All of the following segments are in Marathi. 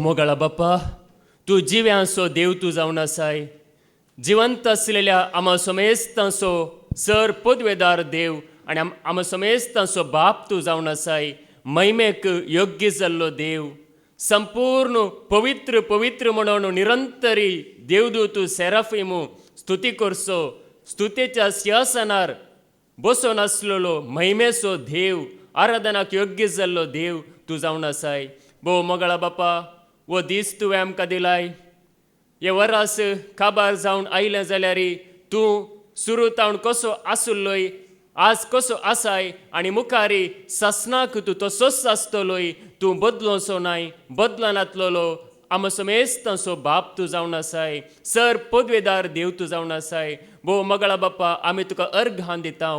मोगळा बाप्पा, तू जिव्यांचो देव तू जावन आसाय. जिवंत असलेल्या आम्हा समेस्तांचो सर पदवेदार देव आनी आम्हा समेस्तांचो बाप तू जावन आसाय. महिमेक योग्य जाल्लो देव, संपूर्ण पवित्र पवित्र म्हणून निरंतरी देवदूत सेराफिमू स्तुती करचो. स्तुतेच्या सिंहासनार बसून आसलेलो महिमेचो देव, आराधनाक योग्य जाल्लो देव तू जावन आसाय. भोव मोगळा बापा, वो दीस तुवें आमकां दिलाय. हे वरास काबार जावन आयलें जाल्यार तूं सुरू तावन कसो आसुल्लोय, आज कसो आसाय आनी मुखारी सासनाक तूं तसोच आसतलोय. तूं बदलोसो नाय, बदलनातलो आम समेस्तांचो बाप तूं जावन आसाय. सर पदवेदार देव तूं जावन आसाय. भोव मोगळा बापा, आमी तुका अर्घां दिता.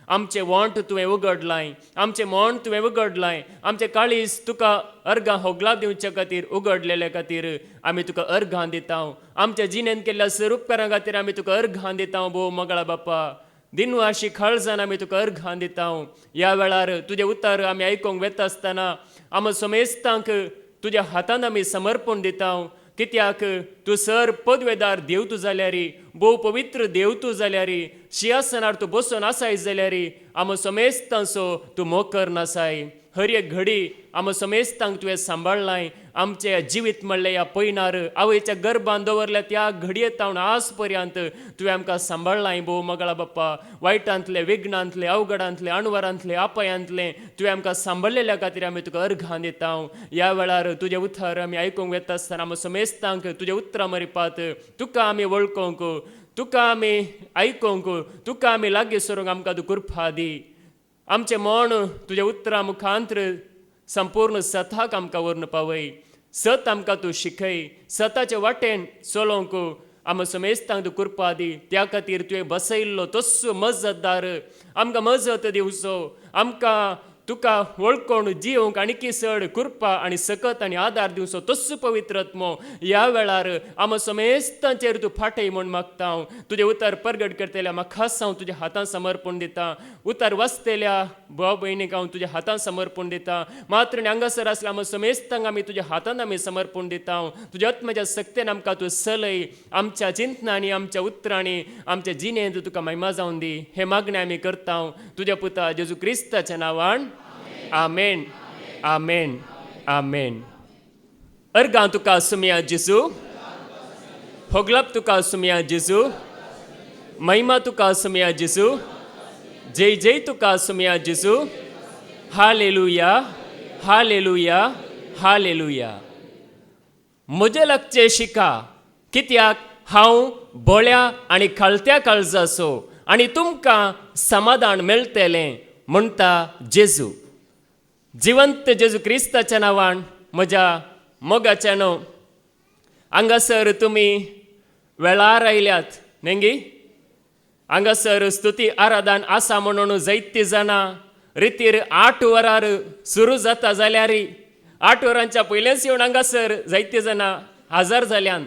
आमचें वोंट तुवें उगडलाय, आमचें मोण तुवें उगडलाय. आमचें काळीज तुका अर्घां होगला दिवचे खातीर उगडलेले खातीर आमी तुका अर्घां दिता. आमच्या जिणेंत केल्ल्या सर उपकारां खातीर आमी तुका अर्घां दिता. भोव मोगळा बापा, दिनवाशी काळजान आमी तुका अर्घां दिता. ह्या वेळार तुजें उतर आमी आयकूंक वेता आसतना आम समेस्तांक तुज्या हातान आमी समर्पण दिता. कित्याक तूं सर पदवेदार देव तूं जाल्यार, भोव पवित्र देव तूं जाल्यार, सिंहासनार तूं बसून आसाय जाल्यार आम समेस्तांचो तूं मोकर नासाय. हर एक घडी आम समेस्तांक तुवें सांबाळलाय. आमचें जिवीत म्हणलें ह्या पयनार आवयच्या गर्भान दवरल्या त्या घडयेतावन आज पर्यंत तुवें आमकां सांबाळलाय. भोव मोगळा बाप्पा, वायटांतले, विघ्नांतले, अवघडांतले, अणवरांतले, आपायांतले तुवें आमकां सांबाळलेल्या खातीर आमी तुका अर्घां दिता. ह्या वेळार तुजें उतर आमी आयकूंक येता आसतना आम समेस्तांक तुजें उतरां मरिपात तुका आमी वळखूंक, तुका आमी आयकूंक, तुका आमी लागीं सरूंक आमकां तूं कृपा दी. आमचें मोण तुज्या उतरां मुखांतर संपूर्ण सताक आमकां व्हरून पावय. सत आमकां तूं शिकय. सताचे वाटेन चलोवंक आम समेस्तांक तूं कृपा दी. त्या खातीर तुवें बसयल्लो तस्सो मजतदार आमकां मजत दिवचो. आमकां तुका वळखून जिवंक आनीकी चड कृपा आनी सकत आनी आदार दिवचो तस्सो पवित्र आत्मो ह्या वेळार आम समेस्तांचेर तूं फाटय म्हूण मागता. तुजें उतर परगट करतल्या म्हाका खास हांव तुज्या हातांत समर्पण दिता. उतर वाचतल्या भाव भयणीक हांव तुज्या हातांत समर्पण दिता. मात्र हांगासर आसल्या आम समेस्तांक आमी तुज्या हातांत आमी समर्पण दिता. तुज्या आत्म्याच्या सक्तेन आमकां तूं चलय. आमच्या चिंतनांनी, आमच्या उतरांनी, आमच्या जिणेंत तुका महिमा जावन दी. हे मागणें आमी करता तुज्या पुता जेजू क्रिस्ताच्या नांवान. आमेन, आमेन, आमेन. अर्गां तुका सुमिया जेजू, होगलाप तुका सुमिया जेजू, महिमा तुका सुमिया जेजू, जय जय तुका सुमिया जेजू. Hallelujah, hallelujah, hallelujah. म्हजे लागचे शिका, कित्याक हांव बोळ्या आनी खालत्या काळजाचो आनी तुमकां समाधान मेळटलें म्हणटा जेजू. जिवंत जेजू क्रिस्ताच्या नांवान म्हज्या मोगाच्यानो, हांगासर तुमी वेळार आयल्यात नेंगी. हांगासर स्तुती आराधन आसा म्हणून जायतीं जाणां रितीर 8 वरार सुरू जाता जाल्यार 8 वरांच्या पयलेंच येवन हांगासर जायतीं जाणां हजर जाल्यात.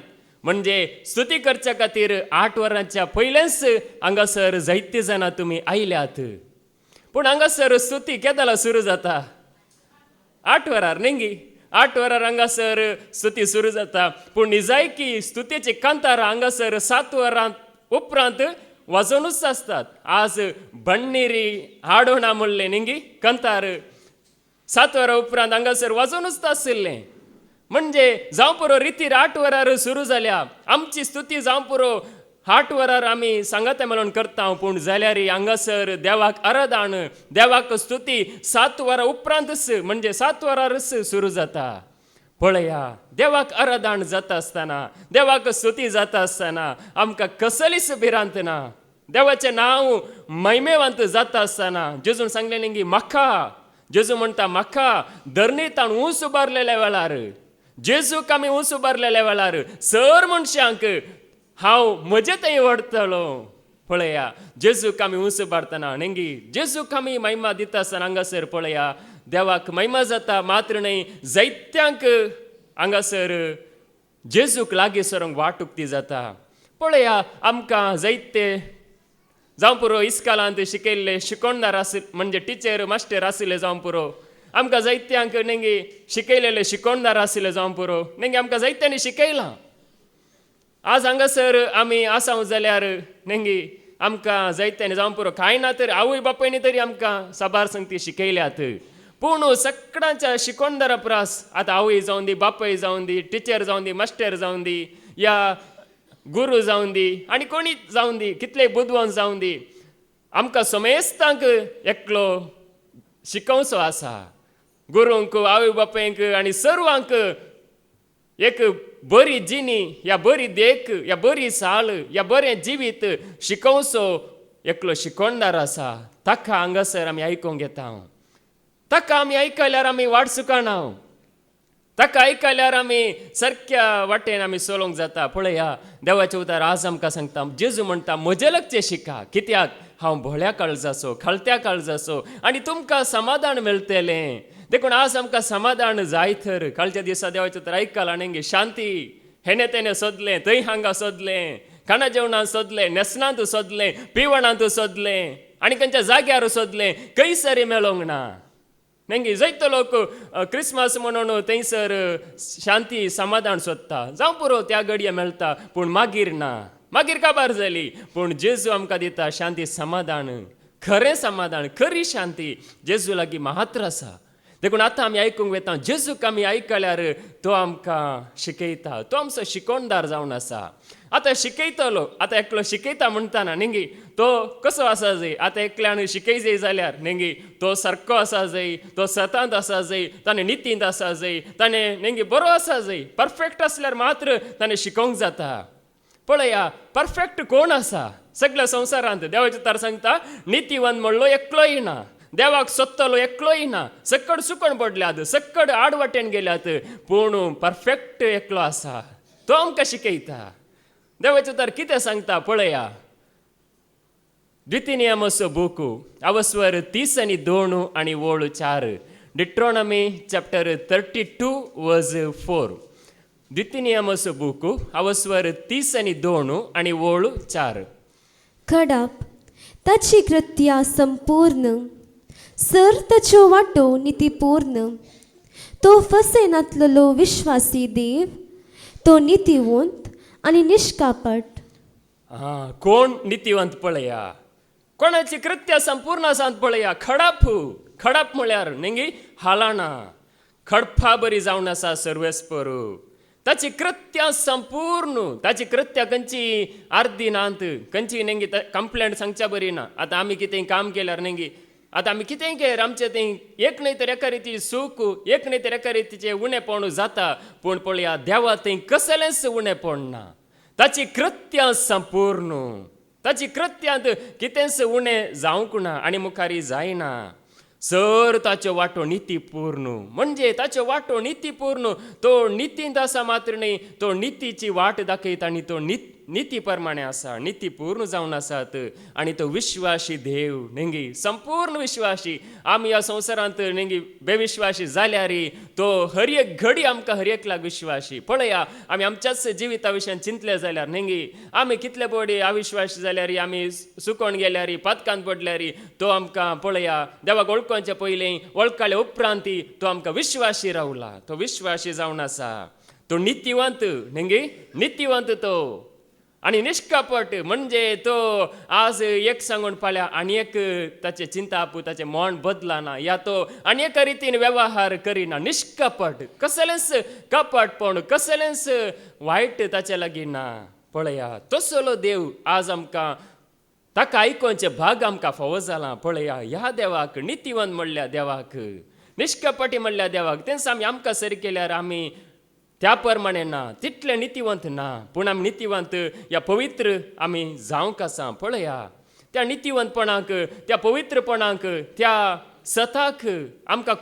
म्हणजे स्तुती करच्या खातीर 8 वरांच्या पयलेंच हांगासर जायतीं जाणां तुमी आयल्यात. पूण हांगासर स्तुती केदला सुरू जाता 8 वरार नेंगी. 8 वरार हांगासर स्तुती सुरू जाता. पूण निजायकी स्तुतीची कांतारां हांगासर 7 वरां उपरांत वाजोनूच आसतात. आज बण्णेरी हाडोणा म्हणलें नेंगी कांतार 7 वरां उपरांत हांगासर वाजोनूच आशिल्लें. म्हणजे जावं पुरो रितीर 8 वरार सुरू जाल्या. आमची स्तुती जावं पुरो 8 वरार आमी सांगाते मेळोन करता. पूण जाल्यार हांगासर देवाक आराधन, देवाक स्तुती 7 वरां उपरांतच म्हणजे 7 वरारच सुरू जाता. पळया, देवाक आराधन जाता आसतना, देवाक स्तुती जाता आसतना आमकां कसलीच भिरांत ना. देवाचें नांव महिमेवंत जाता आसतना जेजून सांगलें न्ही, म्हाका जेजू म्हणटा म्हाका धरणीतान ऊंच उबारलेल्या वेळार, जेजूक आमी ऊंच उबारलेल्या वेळार सर मनशांक हांव म्हजे थंय व्हरतलो. पळया, जेजूक आमी ऊंच उबारतना नेंगी जेजूक आमी महिमा दिता आसतना हांगासर पळया देवाक महिमा जाता. मात्र न्हय, जायत्यांक हांगासर जेजूक लागीं सरूंक वाट उक्ती जाता. पळया, आमकां जायते जावं पुरो इस्कालांत शिकयल्ले शिकोवणार आशिल्ले म्हणजे टिचर मास्टर आशिल्ले जावं पुरो आमकां जायत्यांक नेंगी शिकयलेले शिकोवणदार आशिल्ले जावं पुरो नेंगी आमकां जायत्यांनी शिकयलां. आज हांगासर आमी आसां जाल्यार नेंगी आमकां जायत्यांनी जावं पुरो कांय ना तर आवय बापायनी तरी आमकां साबार संगती शिकयल्यात. पूण सगळ्यांच्या शिकोवणदारा प्रास आतां आवय जावं दी, बापाय जावं दी, टिचर जावं दी, मास्टर जावं दी, या गुरू जावं दी आनी कोणी जावं दी, कितले बुदवंत जावं दी, आमकां समेस्तांक एकलो शिकोवचो आसा. गुरूंक, आवय बापायक आनी सर्वांक एक बरी जिणी, या बरी देख, या बरी साळ, या बरें जिवीत शिकोवचो एकलो शिकोवणदार आसा. ताका हांगासर आमी आयकूंक येता. ताका आमी आयकल्यार आमी वाट चुकाना. ताका आयकल्यार आमी सारक्या वाटेन आमी चलोवंक जाता. पळया देवाचें उतर आज आमकां सांगता, जेजू म्हणटा म्हजे लक्षे शिका, कित्याक हांव भोळ्या काळजाचो, खळत्या काळजाचो आनी तुमकां समाधान मेळटलें. देखून आज आमकां समाधान जाय तर कालच्या दिसा देवाचें उतर आयकलां नेंगे शांती हेणे तेणें सोदलें, थंय हांगा सोदलें, खाणा जेवणांत सोदलें, न्हेसणांत सोदलें, पिवणांत सोदलें आनी खंयच्या जाग्यार सोदलें, खंयसरी मेळोंक ना. नेंगी जायतो लोक क्रिसमस म्हणून थंयसर शांती समाधान सोदता, जावं पुरो त्या घडये मेळटा पूण मागीर ना, मागीर काबार जाली. पूण जेजू आमकां दिता शांती समाधान, खरें समाधान, खरी शांती जेजू लागीं मात्र आसा. देखून आतां आमी आयकूंक वेता, जेजूक आमी आयकल्यार तो आमकां शिकयता, तो आमचो शिकोवणदार जावन आसा. आतां शिकयतलो, आतां एकलो शिकयता म्हणटाना नेंगी तो कसो आसा जाय, आतां एकल्यान शिकय जाय जाल्यार नेंगी तो सारको आसा जाय, तो सतांत आसा जाय, ताणें नितींत आसा जाय, ताणें नेंगी बरो आसा जाय, परफेक्ट आसल्यार मात्र ताणें शिकोवंक जाता. पळया परफेक्ट कोण आसा सगळ्या संवसारांत? देवाचें उतर सांगता नितीवंत म्हणलो एकलोय ना, देवाक सोदतलो एकलोय ना, सक्कड चुकून पडल्यात, सक्कड आडवाटेन गेल्यात, पूण परफेक्ट एकलो आसा, तो आमकां शिकयता. देवाचें उतर कितें सांगता पळया. द्वितीनियमसो बुकू अवस्वर 30 आनी 2 आनी वोळ 4. डिट्रोनॉमी चॅप्टर 32 वर्स 4. द्वितीनियमसो बुकू अवस्वर 30 आनी 2 आनी वोळ 4. खडप ताची कृत्या संपूर्ण, सर ताच्यो वाटो नितीपूर्ण. तो फसेनातलो विश्वासी देव, तो नितीवंत आनी निश्कापट. कोण नितीवंत पळया, कोणाची कृत्या संपूर्ण आसात पळया. खडप म्हळ्यार नेंगी हालाना, खडपा बरी जावन आसा सर्वेस्पर. ताची कृत्या संपूर्ण, ताची कृत्या खंयची अर्दी नात, खंयची नेंगी कंप्लेंट सांगच्या बरी ना. आतां आमी कितें काम केल्यार नेंगी आतां आमी कितेंय केल्यार आमचें तें एक न्हय तर एका रिती सूख, एक न्हय तर एका रितीचें उणेपण जाता. पूण पळया देवा तें कसलेंच उणेपण ना. ताची कृत्या संपूर्ण, ताची कृत्यांत कितेंच उणें जावंक ना आनी मुखारी जायना. सर ताच्यो वाटो नितीपूर्ण, म्हणजे ताच्यो वाटो नितीपूर्ण. तो नितींत आसा मात्र न्ही, तो नितीची वाट दाखयता आनी तो निती प्रमाणे आसा, नितीपूर्ण जावन आसात. आनी तो विश्वासी देव नेंगी संपूर्ण विश्वासी. आमी ह्या संवसारांत नेंगी बेविश्वासी जाल्यार तो हर एक घडी आमकां हर एकल्याक विश्वासी. पळया आमी आमच्याच जिविता विशयान चिंतले जाल्यार नेंगी आमी कितले बडी अविश्वासी जाल्यार आमी सुकोवन गेल्यार पातकांत पडल्यार तो आमकां पळया देवाक वळखोवचे पयलीं वळखले उपरांत तो आमकां विश्वासी रावला, तो विश्वासी जावन आसा. तो नितीवंत नेंगी नितीवंत तो आनी निश्कापट, म्हणजे तो आज एक सांगून फाल्यां आनी एक ताचे चिंता आपूं ताचें मन बदलाना, या तो आनी एका रितीन वेव्हार करिना. निश्कापट, कसलेंच कपटपण, कसलेंच वायट ताचे लागीं ना. पळया तसलो देव आज आमकां ताका आयकोवचे भाग आमकां फावो जाला. पळया ह्या देवाक नितीवंत म्हणल्या देवाक, निश्कपटी म्हणल्या देवाक, तेंच आमकां सरी केल्यार आमी त्या प्रमाणे ना, तितले नितीवंत ना. पूण आमी नितीवंत या पवित्र आमी जावंक आसा. पळया त्या नितीवंतपणाक, त्या पवित्रपणाक, त्या सताक आमकां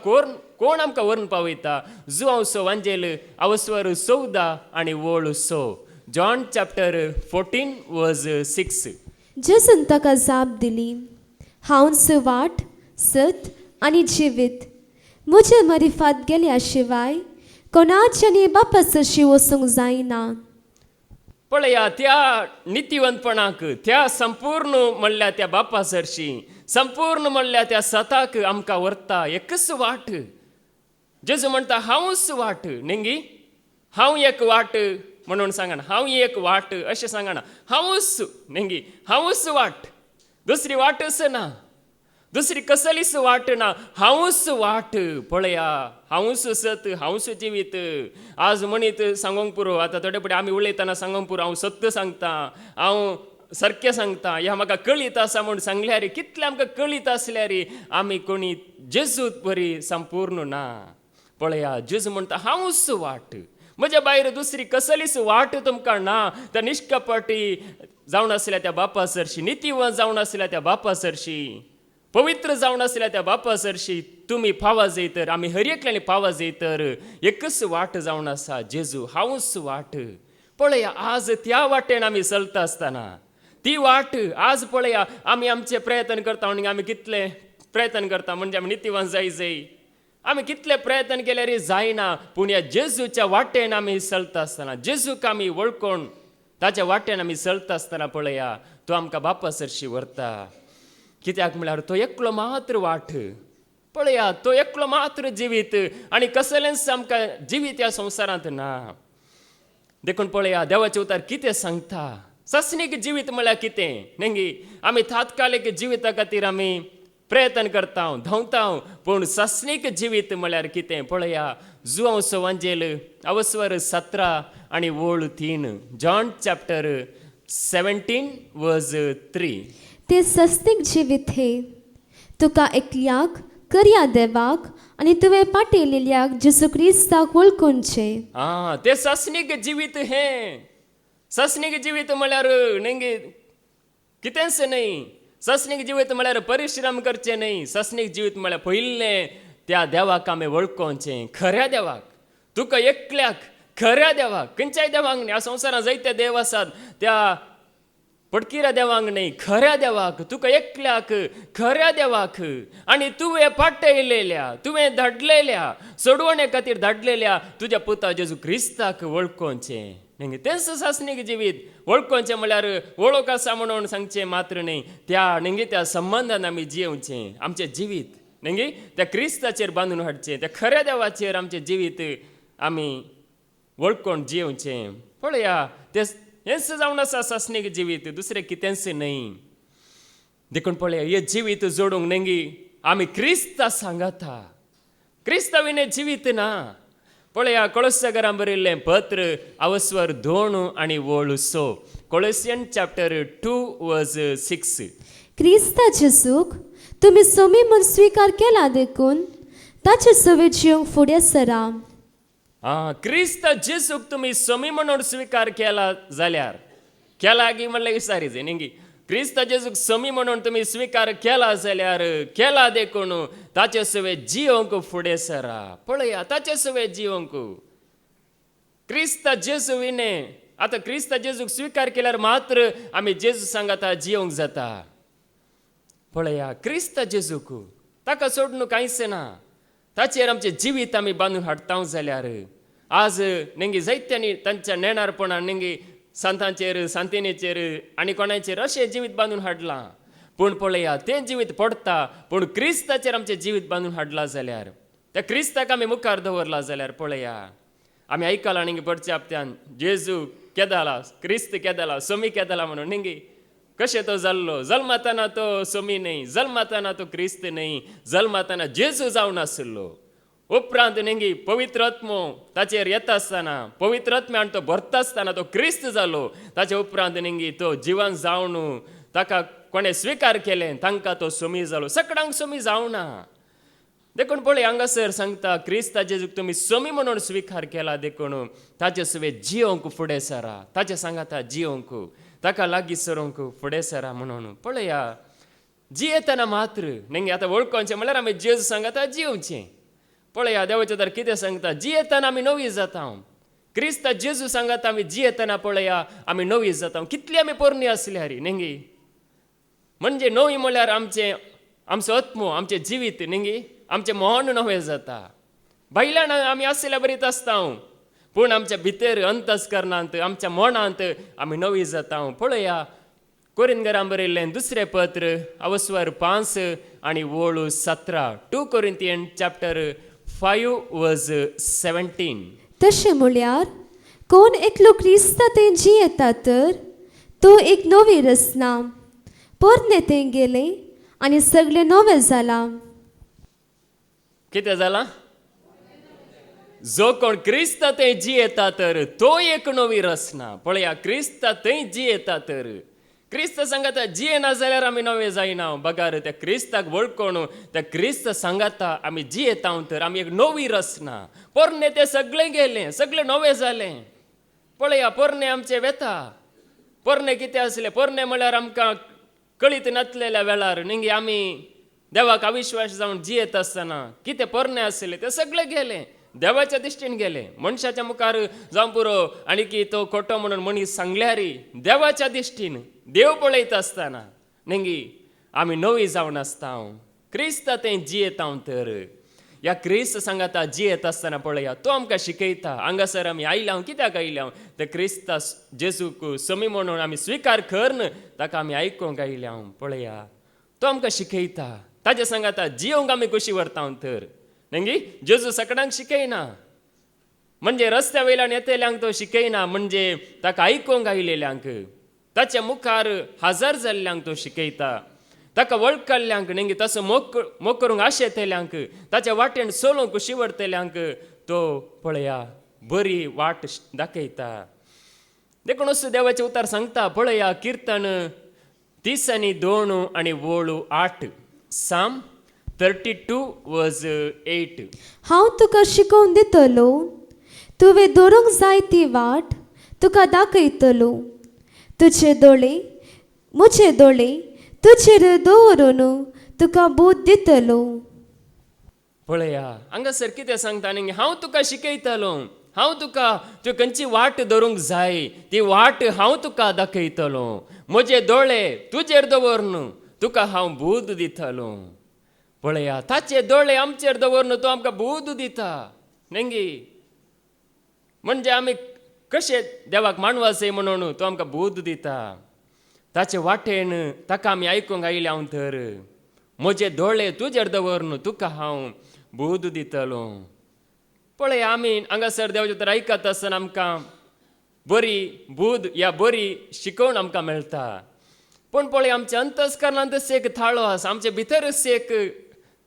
कोण आमकां व्हरून पावयता. जुआंवसो वांजेल अवस्वर 14 आनी वोळ 6. जॉन चॅप्टर 14 वर्स 6. जेसून ताका जाप दिली, हांवच वाट, सत आनी जिवीत. म्हजे मरिफात गेल्या शिवाय कोणाच्यानी बापा सरशी वचूंक जायना. पळया त्या नितीवंतपणाक, त्या संपूर्ण म्हणल्या त्या बापा सरशी, संपूर्ण म्हणल्या त्या सताक आमकां व्हरता. एकच वाट, जेजू म्हणटा हांवूच वाट नेंगी, हांव एक वाट म्हणून सांगा ना, हांव एक वाट अशें सांगा ना, हांवूच नेंगी, हांवूच वाट, दुसरी वाटच ना, दुसरी कसलीच वाट ना, हांवूच वाट. पळया, हांवूच सत, हांवूच जिवीत. आज म्हणीत सांगोंक पुरो, आतां थोडे फुडें आमी उलयतना सांगोंक पुरो, हांव सत्य सांगता, हांव सारकें सांगता, ह्या म्हाका कळीत आसा म्हूण सांगल्यार कितलें आमकां कळीत आसल्यार आमी कोणी जेजूत बरी संपूर्ण ना. पळया, जेजू म्हणटा हांवूच वाट, म्हज्या भायर दुसरी कसलीच वाट तुमकां ना. त्या निश्कपटी जावन आसल्या त्या बापा सरशी, नितीवन जावन आसल्या त्या बापा सरशी, पवित्र जावन आसल्या त्या बापा सरशी तुमी फावा जैतर, आमी हर एकल्यानी फावा जैतर एकच वाट जावन आसा, जेजू हांवूच वाट. पळया, आज त्या वाटेन आमी चलता आसतना ती वाट आज पळया, आमी आमचे प्रयत्न करता आनी आमी कितले प्रयत्न करता म्हणजे आमी नितीवन जाय, आमी कितले प्रयत्न केल्यार जायना. पूण ह्या जेजूच्या वाटेन आमी चलता आसतना, जेजूक आमी वळखून ताच्या वाटेन आमी चलता आसतना पळया, तो आमकां बापा सरशी व्हरता. कित्याक म्हळ्यार तो एकलो मात्र वाट. पळया, तो एकलो मात्र जिवीत, आनी कसलेंच आमकां जिवीत ह्या संवसारांत ना. देखून पळया, देवाचे उतार कितें सांगता, सस्नीक जिवीत म्हळ्यार कितें नेंगी. आमी तात्कालीक जिविता खातीर आमी प्रयत्न करता, धांवता, पूण सस्नीक जिवीत म्हळ्यार कितें. पळया, जुआंवचो वांजेल अवस्वर 17 आनी वोळ 3, जॉन चॅप्टर 17 वर्स 3. ते सस्तीक जिवीत हे तुका एकल्याक करया देवाक आनी तुवें पाटयलेल्याक जेजू क्रिस्ताक वळखुनचे. ते सस्नीक जिवीत हे. सस्नीक जिवीत म्हळ्यार नेंगे कितेंच न्हय. सस्नीक जिवीत म्हळ्यार परिश्रम करचे न्हय. सस्नीक जिवीत म्हळ्यार पयलें त्या देवाक आमी वळखोवचें, खऱ्या देवाक, तुका एकल्याक खऱ्या देवाक, खंयच्याय देवाक न्ही. ह्या संवसारांत जायते देव आसात, त्या पडकिऱ्या देवाक न्हय, खऱ्या देवाक, तुका एकल्याक खऱ्या देवाक. आनी तुवें पाटयलेल्या, तुवें धाडलेल्या, सोडवणे खातीर धाडलेल्या तुज्या पुता जेजू क्रिस्ताक वळखोवचें. नेंगे तेंच सस्नीक जिवीत. वळखोवचें म्हळ्यार वळख आसा म्हणून सांगचें मात्र न्हय, त्या नेंगे त्या संबंधान आमी जियेवचें आमचें जिवीत. नेंगे त्या क्रिस्ताचेर बांदून हाडचें, त्या खऱ्या देवाचेर आमचें जिवीत आमी वळखून जियेवचें. पळया, तें हेंच जावन आसा सस्नीक जिवीत, दुसरें कितेंच न्हय. देखून पळया, हे जिवीत जोडूंक नेंगी आमी क्रिस्ता सांगता. क्रिस्ता विने जिवीत ना. पळया, कोळोसाकारांक बरयल्लें पत्र अवस्वर 2 आनी वोळ 6, कोळोसियन चॅप्टर 2 वर्स 6. क्रिस्ता जेजूक तुमी सोमी म्हूण स्विकार केला देखून ताचे सवे जिवंक फुडें सरा. क्रिस्त जेजूक तुमी सोमी म्हणून स्विकार केला जाल्यार, केला गी म्हणल्यार विचारीचे नेंगी. क्रिस्त जेजूक सोमी म्हणून तुमी स्विकार केला जाल्यार, केला देखून ताचे सवे जिवंक फुडें सरा. पळया, ताचे सवे जिवंक. क्रिस्त जेजू विने, आतां क्रिस्त जेजूक स्विकार केल्यार मात्र आमी जेजू सांगता जिवंक जाता. पळया, क्रिस्त जेजूक, ताका सोडून कांयच ना. ताचेर आमचें जिवीत आमी बांदून हाडटा जाल्यार आज नेंगी जायत्यांनी तांच्या नेणारपणान नेंगी सांतांचेर, सांतिनेचेर आनी कोणाचेर अशें जिवीत बांदून हाडलां. पूण पळया, तें जिवीत पडटा, पूण क्रिस्ताचेर आमचें जिवीत बांदून हाडलां जाल्यार, त्या क्रिस्ताक आमी मुखार दवरला जाल्यार पळया, आमी आयकलां नेंगी परच्या हप्त्यान जेजू केदाला, क्रिस्त केदाला, सोमी केदाला म्हणून नेंगी. कशें तो जाल्लो, जल्मातना तो सोमी न्हय, जल्मातना तो क्रिस्त न्हय, जल्मातना जेजू जावन आसलो. उपरांत नेंगी पवित्र आत्मो ताचेर येता आसतना, पवित्र आत्म्यान तो भरता आसतना तो क्रिस्त जालो. ताचे उपरांत नेंगी तो जिवन जावन ताका कोणें स्विकार केलें तांकां तो सोमी जालो. सगळ्यांक सोमी जावना. देखून पळय, हांगासर सांगता क्रिस्ता जेजूक तुमी सोमी म्हणून स्विकार केला देखून ताचे सवे जिवंक फुडें सरा. ताचे सांगाता जिवंक, ताका लागीं सरूंक फुडें सरा म्हणून. पळया, जियेतना मात्र नेंगे आतां वळखोवचें म्हळ्यार आमी जेजू सांगता जिवचें. पळया, देवाचें तर कितें सांगता, जियेतना आमी नवी जाता. क्रिस्ता जेजू सांगता आमी जियेतना पळया आमी नवी जाता. कितली आमी पोरणी आसल्यार नेंगी, म्हणजे नवी म्हळ्यार आमचो आत्मो, आमचें जिवीत नेंगी, आमचें मन नवें जाता. भायल्यान आमी आसल्या बरीत आसता, पूण आमच्या भितर अंतस्करणांत, आमच्या मनांत आमी नवी जाता. पळया, कोरिंथीकांक बरयल्लें दुसरें पत्र अवस्वर 5 आनी वोळ 17, 2 कोरिंथियन चॅप्टर 5:17. तशें म्हळ्यार कोण एकलो क्रिस्ता तें जी येता तर तो एक नवी रचना, पोरणे तें गेले आनी सगळें नवें जालां. कितें जाला? जो कोण क्रिस्त थंय जी येता तर तो एक नवी रचना. पळया, क्रिस्त थंय जी येता तर क्रिस्त सांगता जियेना जाल्यार आमी नवे जायना. बगार त्या क्रिस्ताक वळखून त्या क्रिस्त सांगता आमी जी येता तर आमी एक नवी रचना. पोरणे तें सगळें गेलें, सगळें नवें जालें. पळया, पोरणे आमचें वेता. पोरणे कितें आसलें? पोरणे म्हळ्यार आमकां कळीत नासलेल्या वेळार न्ही आमी देवाक अविश्वास जावन जियेत आसतना कितें पोरणे आसलें तें सगळें गेलें. देवाच्या दिश्टीन गेलें. मनशाच्या मुखार जावं पुरो आनी की तो खोटो म्हणून मनीस सांगल्यारी देवाच्या दिश्टीन देव पळयत आसतना न्ही आमी नवी जावन आसता. क्रिस्त तें जियेता तर ह्या क्रिस्त सांगता जियेत आसतना पळया तो आमकां शिकयता. हांगासर आमी आयल्या कित्याक आयल्या? ते क्रिस्ता जेजूक समी म्हणून आमी स्विकार करन ताका आमी आयकूंक आयल्या. पळया, तो आमकां शिकयता. ताजे सांगता जियोंक आमी कशी व्हरता तर न्ही जेजू सगळ्यांक शिकयना. म्हणजे रस्त्या वयल्यान येतेल्यांक तो शिकयना, म्हणजे ताका आयकूंक आयलेल्यांक ताच्या मुखार हजर जाल्ल्यांक तो शिकयता. ताका वळखल्ल्यांक न्ही तसो मोग करूंक आशेतेल्यांक ताच्या वाटेन चलोवंक कशी व्हरतेल्यांक तो पळया बरी वाट दाखयता. देखून असो देवाचे उतार सांगता. पळया, किर्तन 32:8 साम 32:8. हांव तुका शिकोवन दितलो, तुवें दवरूंक जाय ती वाट तुका दाखयतलो. तुजे दोळे म्हजे दोळे तुजेर दवरून तुका बोध दितलो. पळया, हांगासर कितें सांगता न्ही हांव तुका शिकयतलो. हांव तुका तुवें खंयची वाट धरूंक जाय ती वाट हांव तुका दाखयतलो. म्हजे दोळे तुजेर दवरून तुका हांव बोध दितलो. पळया, ताचे दोळे आमचेर दवरून तो आमकां बोध दिता न्ही. म्हणजे आमी कशे देवाक मानवासे म्हणून तो आमकां बोध दिता. ताचे वाटेन ताका आमी आयकूंक आयल्या तर म्हजे दोळे तुजेर दवरून तुका हांव बोध दितलो. पळय, आमी हांगासर देवाचे तर आयकत आसतना आमकां बरी बोध या बरी शिकोवन आमकां मेळटा. पूण पळय, आमच्या अंतस्करणांतच एक थाळो आसा. आमचे भितरच एक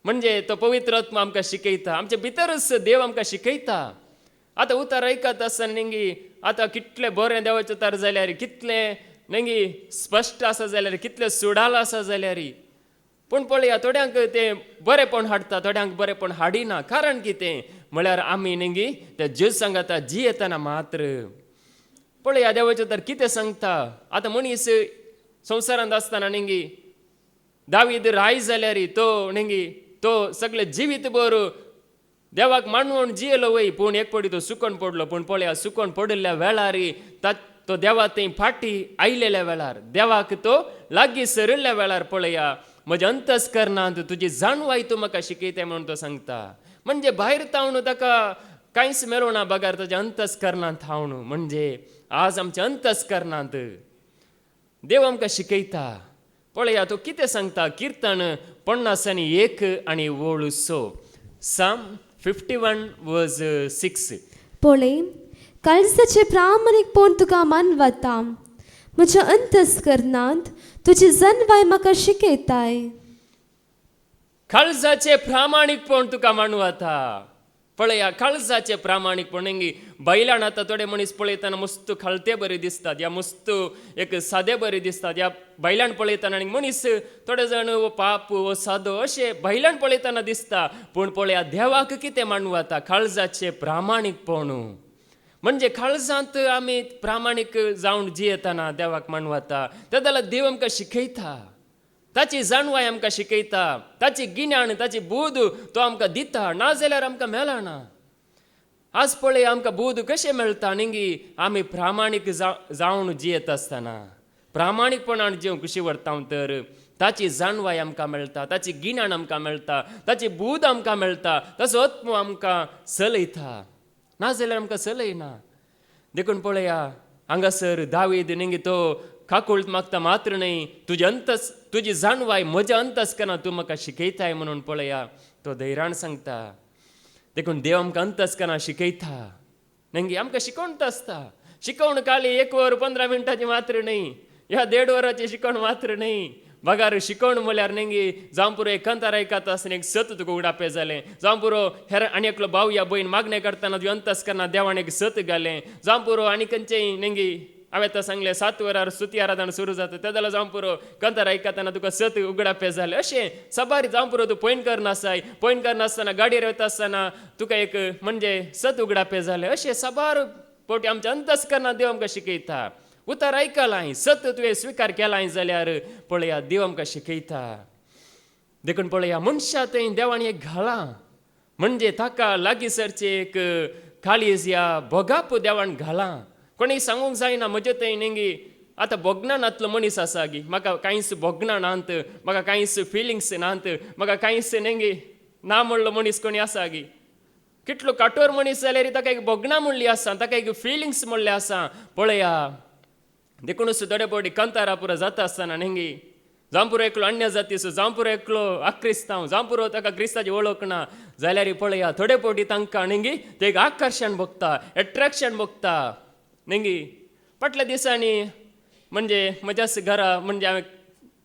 म्हणजे तो पवित्र आत्मा आमकां शिकयता. आमच्या भितरच देव आमकां शिकयता. आतां उतार आयकत आसतना न्ही आतां कितलें बरें देवाचें उतार जाल्यार कितलें न्ही स्पश्ट आसा जाल्यार कितलें सुडाल आसा जाल्यार पूण पळया थोड्यांक तें बरेंपण हाडटा, थोड्यांक बरेंपण हाडिना. कारण कितें म्हळ्यार आमी न्ही त्या जेजू सांगता जी येतना मात्र पळया देवाचें उतार कितें सांगता. आतां मनीस संवसारांत आसतना न्ही दावीद राय जाल्यार तो सगळें जिवीत भर देवाक मानवून जियेलो वय, पूण एक पडी तो सुकोन पडलो. पूण पळया सुकोन पडिल्ल्या वेळार तो देवा थंय फाटी आयलेल्या वेळार देवाक तो लागीं सरिल्ल्या वेळार पळया म्हज्या अंतस्करणांत तुजी जाणवाय तूं म्हाका शिकयता म्हणून तो सांगता. म्हणजे भायर थावन ताका कांयच मेळोना बगार ताच्या अंतस्करणांत थावन. म्हणजे आज आमच्या अंतस्करणांत देव आमकां शिकयता. पळया तो कितें सांगता. किर्तन 50:1 साम 51:6. पळय, काळजाचे प्रामाणीकपण तुका मानवता. म्हज्या अंतस्करणांत तुजी जणवाय म्हाका शिकयताय. काळजाचे प्रामाणीकपण तुका मानवता. पळया काळजाचे प्रामाणीकपण बैलान आतां थोडे मनीस पळयतना मस्त खालते बरे दिसतात, या मस्त एक सादे बरे दिसतात. या बैलान पळयतना मनीस थोडे जाण वो पाप वो सादो अशे बैलान पळयतना दिसता. पूण पळया देवाक कितें मानवता. काळजाचे प्रामाणीकपण म्हणजे काळजांत आमी प्रामाणीक जावन जियेतना देवाक मानवता. त्या जाल्यार देव आमकां शिकयता. ताची जाणवाय आमकां शिकयता. ताची गिन्यान ताची बोध तो आमकां दिता. ना जाल्यार आमकां मेळना. आज पळय आमकां बोध कशें मेळटा न्ही आमी प्रामाणीक जावन जियेत आसतना. प्रामाणीकपणान जिवंक कशी व्हरता तर ताची जाणवाय आमकां मेळटा, ताची गिन्यान आमकां मेळटा, ताची बोध आमकां मेळटा, ताचो आत्मो आमकां चलयता. ना जाल्यार आमकां चलयना. देखून पळया हांगासर दावीद न्ही तो काकूळत मागता मात्र न्ही तुजी जाणवाय म्हज्या अंतस्करणांत तूं म्हाका शिकयताय म्हणून पळया तो धैर्यान सांगता. देखून देव आमकां अंतस्करणां शिकयता. नेंगी आमकां शिकोवणत आसता. शिकवण खाली 1 वर 15 मिनटाची मात्र न्ही, ह्या 1.5 वराची शिकवण मात्र न्ही. बगार शिकवण म्हळ्यार नेंगी जावं पुरो एक कंतार आयकता आसतना एक सत तुका उगडापे जालें. जावं पुरो हेर आनी एकलो भाव या भयण मागणें करतना तुवें अंतस्करणां देवान एक सत घालें. जावं पुरो आनी खंयचेय नेंगी हांवें आतां सांगलें 7 वरार स्तुती आराधना सुरू जाता त्या जाल्यार जावं पुरो कंतार आयकतना तुका सत उगडापे जालें. अशें सबारी जावं पुरो तूं पयन करनासाय, पयन करनासतना गाडयेर वता आसतना तुका एक म्हणजे सत उगडापे जालें. अशें सबार पोटी आमच्या अंतस्करणां देव आमकां शिकयता. उतर आयकलां, सत तुवें स्विकार केलां जाल्यार पळया देव आमकां शिकयता. देखून पळया मनशा थंय देवान एक घालां म्हणजे ताका लागींसरचें एक काळीज या बोगाप देवान घालां. कोणी सांगूंक जायना म्हजे थंय नेंगी आतां बोगनानांतलो मनीस आसा गी, म्हाका कांयच बोगना नांत, म्हाका कांयच फिलिंग्स नांत, म्हाका कांयच नेंगी ना म्हणलो मनीस कोणी आसा गी. कितलो काटोर मनीस जाल्यार ताका एक बोगना म्हणली आसा, ताका एक फिलिंग्स म्हणले आसा. पळया देखूनच थोडे फावटी कंतारा पुरो जाता आसतना नेंगी जावं पुरो एकलो अन्य जातीचो, जावं पुरो एकलो अक्रिस्तांव, जावं पुरो ताका क्रिस्ताची वळख ना जाल्यार पळया थोडे फावटी तांकां नेंगी ते एक आकर्शण भोगता, एट्रॅक्शन भोगता. नेंगी फाटल्या दिसांनी म्हणजे म्हज्याच घरा म्हणजे हांवें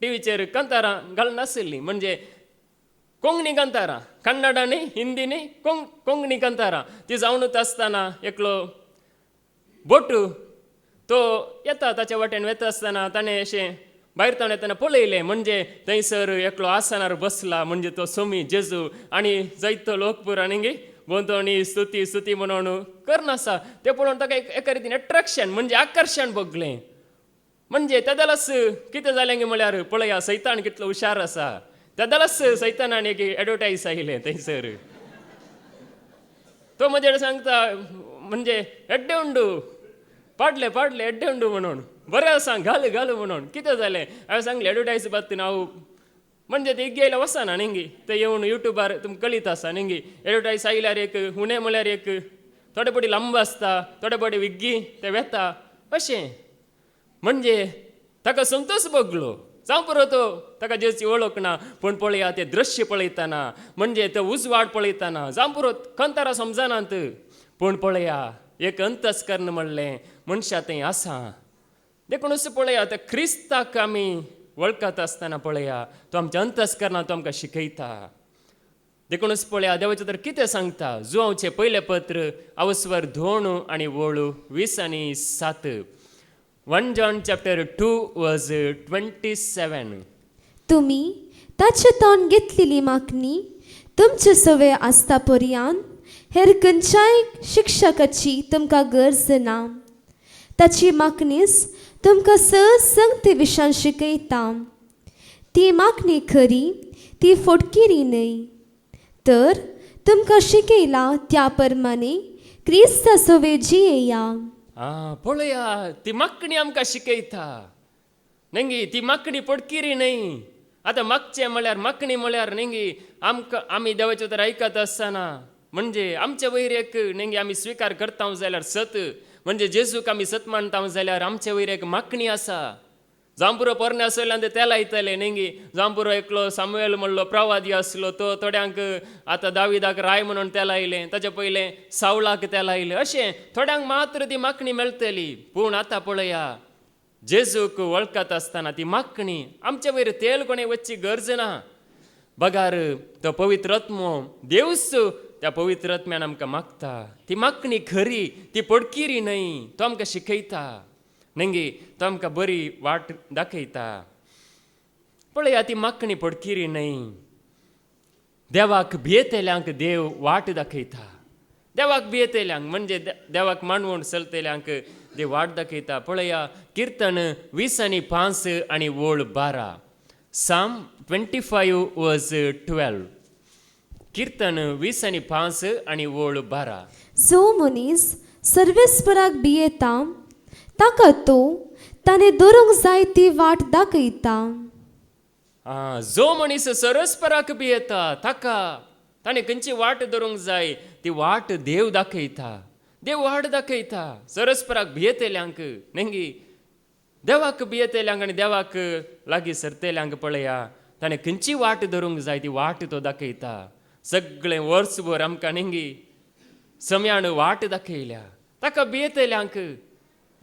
टीव्हीचेर कंतारां घालनाशिल्लीं, म्हणजे कोंकणी कंतारां, कन्नडा न्ही, हिंदी न्ही, कोंकणी कंतारां. ती जावनूच आसतना एकलो बोटू तो येता ताच्या वाटेन वता आसतना ताणें अशें भायर ताणें येतना पळयलें म्हणजे थंयसर एकलो आसनार बसला म्हणजे तो सोमी जेजू आनी जायतो लोक पुरो नेंगी बोंतोणी स्तुती स्तुती म्हणून करनासा. ते पळोवन ताका एका रितीन एट्रॅक्शन म्हणजे आकर्शण भोगलें. म्हणजे तेदालाच कितें जालें गे म्हळ्यार पळया सैतान कितलो हुशार आसा. तेदालाच सैतानान एक एडवर्टायज आयलें थंयसर. तो म्हजे सांगता म्हणजे एड्डे उंडू पाडले पाडले एड्डे उंडू म्हणून बरें आसा घाल घाल म्हणून. कितें जालें हांवें सांगलें एडवर्टायज बाबतीन हांव म्हणजे ते गेयला वचना नेंगी ते येवन युट्यूबार तुमकां कळीत आसा नेंगी एडवर्टायज आयल्यार एक उणें म्हळ्यार एक थोडे फावटी लांब आसता, थोडे फावटी विग्गी ते वेता अशें. म्हणजे ताका संतोश भोगलो. जावं पुरो तो ताका जेची वळख ना पूण पळया ते दृश्य पळयतना म्हणजे तो उजवाड पळयतना जावं पुरो कंतारा समजनात पूण पळया एक अंतस्करण म्हणलें मनशा थंय आसा. देखूनच पळया त्या क्रिस्ताक आमी वळखत आसतना पळया तो आमच्या अंतस्करणांत तो आमकां शिकयता. देखूनच पळया देवाचें तर कितें सांगता. जुआंवचें पयलें पत्र अवस्वर 2 आनी 20 आनी 7. 1 John chapter 2 verse 27. तुमी ताचे तोंड घेतलेली मागणी तुमचे सवय आसता पर्यान हेर खंयच्याय शिक्षकाची तुमकां गरज ना. ताची मागणीच तुमकां संगते विशयान शिकयता. ती मागणी खरी, ती फोटकिरी न्हय. तर तुमकां शिकयला त्या प्रमाणे क्रिस्ता सवय जियेया. पळया ती मागणी आमकां शिकयता. नेंगी ती मागणी पडकिरी न्हय. आतां मागचें म्हळ्यार मागणी म्हळ्यार नेंगी आमी देवाचें तर आयकत आसतना म्हणजे आमचे वयर एक नेंगी आमी स्विकार करता जाल्यार सत म्हणजे जेजूक आमी सत मानता जाल्यार आमचे वयर एक मागणी आसा. जावं पुरो पोरणे आसल्यान ते लायतले नेंगी जावं पुरो एकलो सामुएल म्हणलो प्रवादी आसलो तो थोड्यांक आतां दाविदाक राय म्हणून ते लायलें, ताचे पयलें सावळाक ते लायलें. अशें थोड्यांक मात्र ती मागणी मेळटली. पूण आतां पळया जेजूक वळखत आसतना ती मागणी आमचे वयर तेल कोणें वचची गरज ना. बगार तो पवित्र आत्मो देवच त्या पवित्र आत्म्यान आमकां मागता. ती मागणी खरी, ती पडकिरी न्हय. तो आमकां शिकयता नेंगी तो आमकां बरी वाट दाखयता. पळया ती मागणी पडकिरी न्हय. देवाक भियेतल्यांक देव वाट दाखयता. देवाक भियेतल्यांक म्हणजे देवाक मानवून चलतल्यांक देव वाट दाखयता. पळया किर्तन 20 आनी 5 आनी 12. Psalm 25 verse 12. किर्तन 20 आनी 5 आनी 12. जो मनीस सर्वेस्पराक भियेता ताका तो ताणें दवरूंक जाय ती वाट दाखयता. जो मनीस सर्वेस्पराक भियेता ताका ताणें खंयची वाट धरूंक जाय ती वाट देव दाखयता. देव वाट दाखयता सर्वेस्पराक भियेतल्यांक नेंगी देवाक भियेतल्यांक आनी देवाक लागीं सरतल्यांक पळया ताणें खंयची वाट धरूंक जाय ती वाट तो दाखयता. सगळें वर्सभर आमकां निंगी सम्यान वाट दाखयल्या, ताका भियेतल्यांक,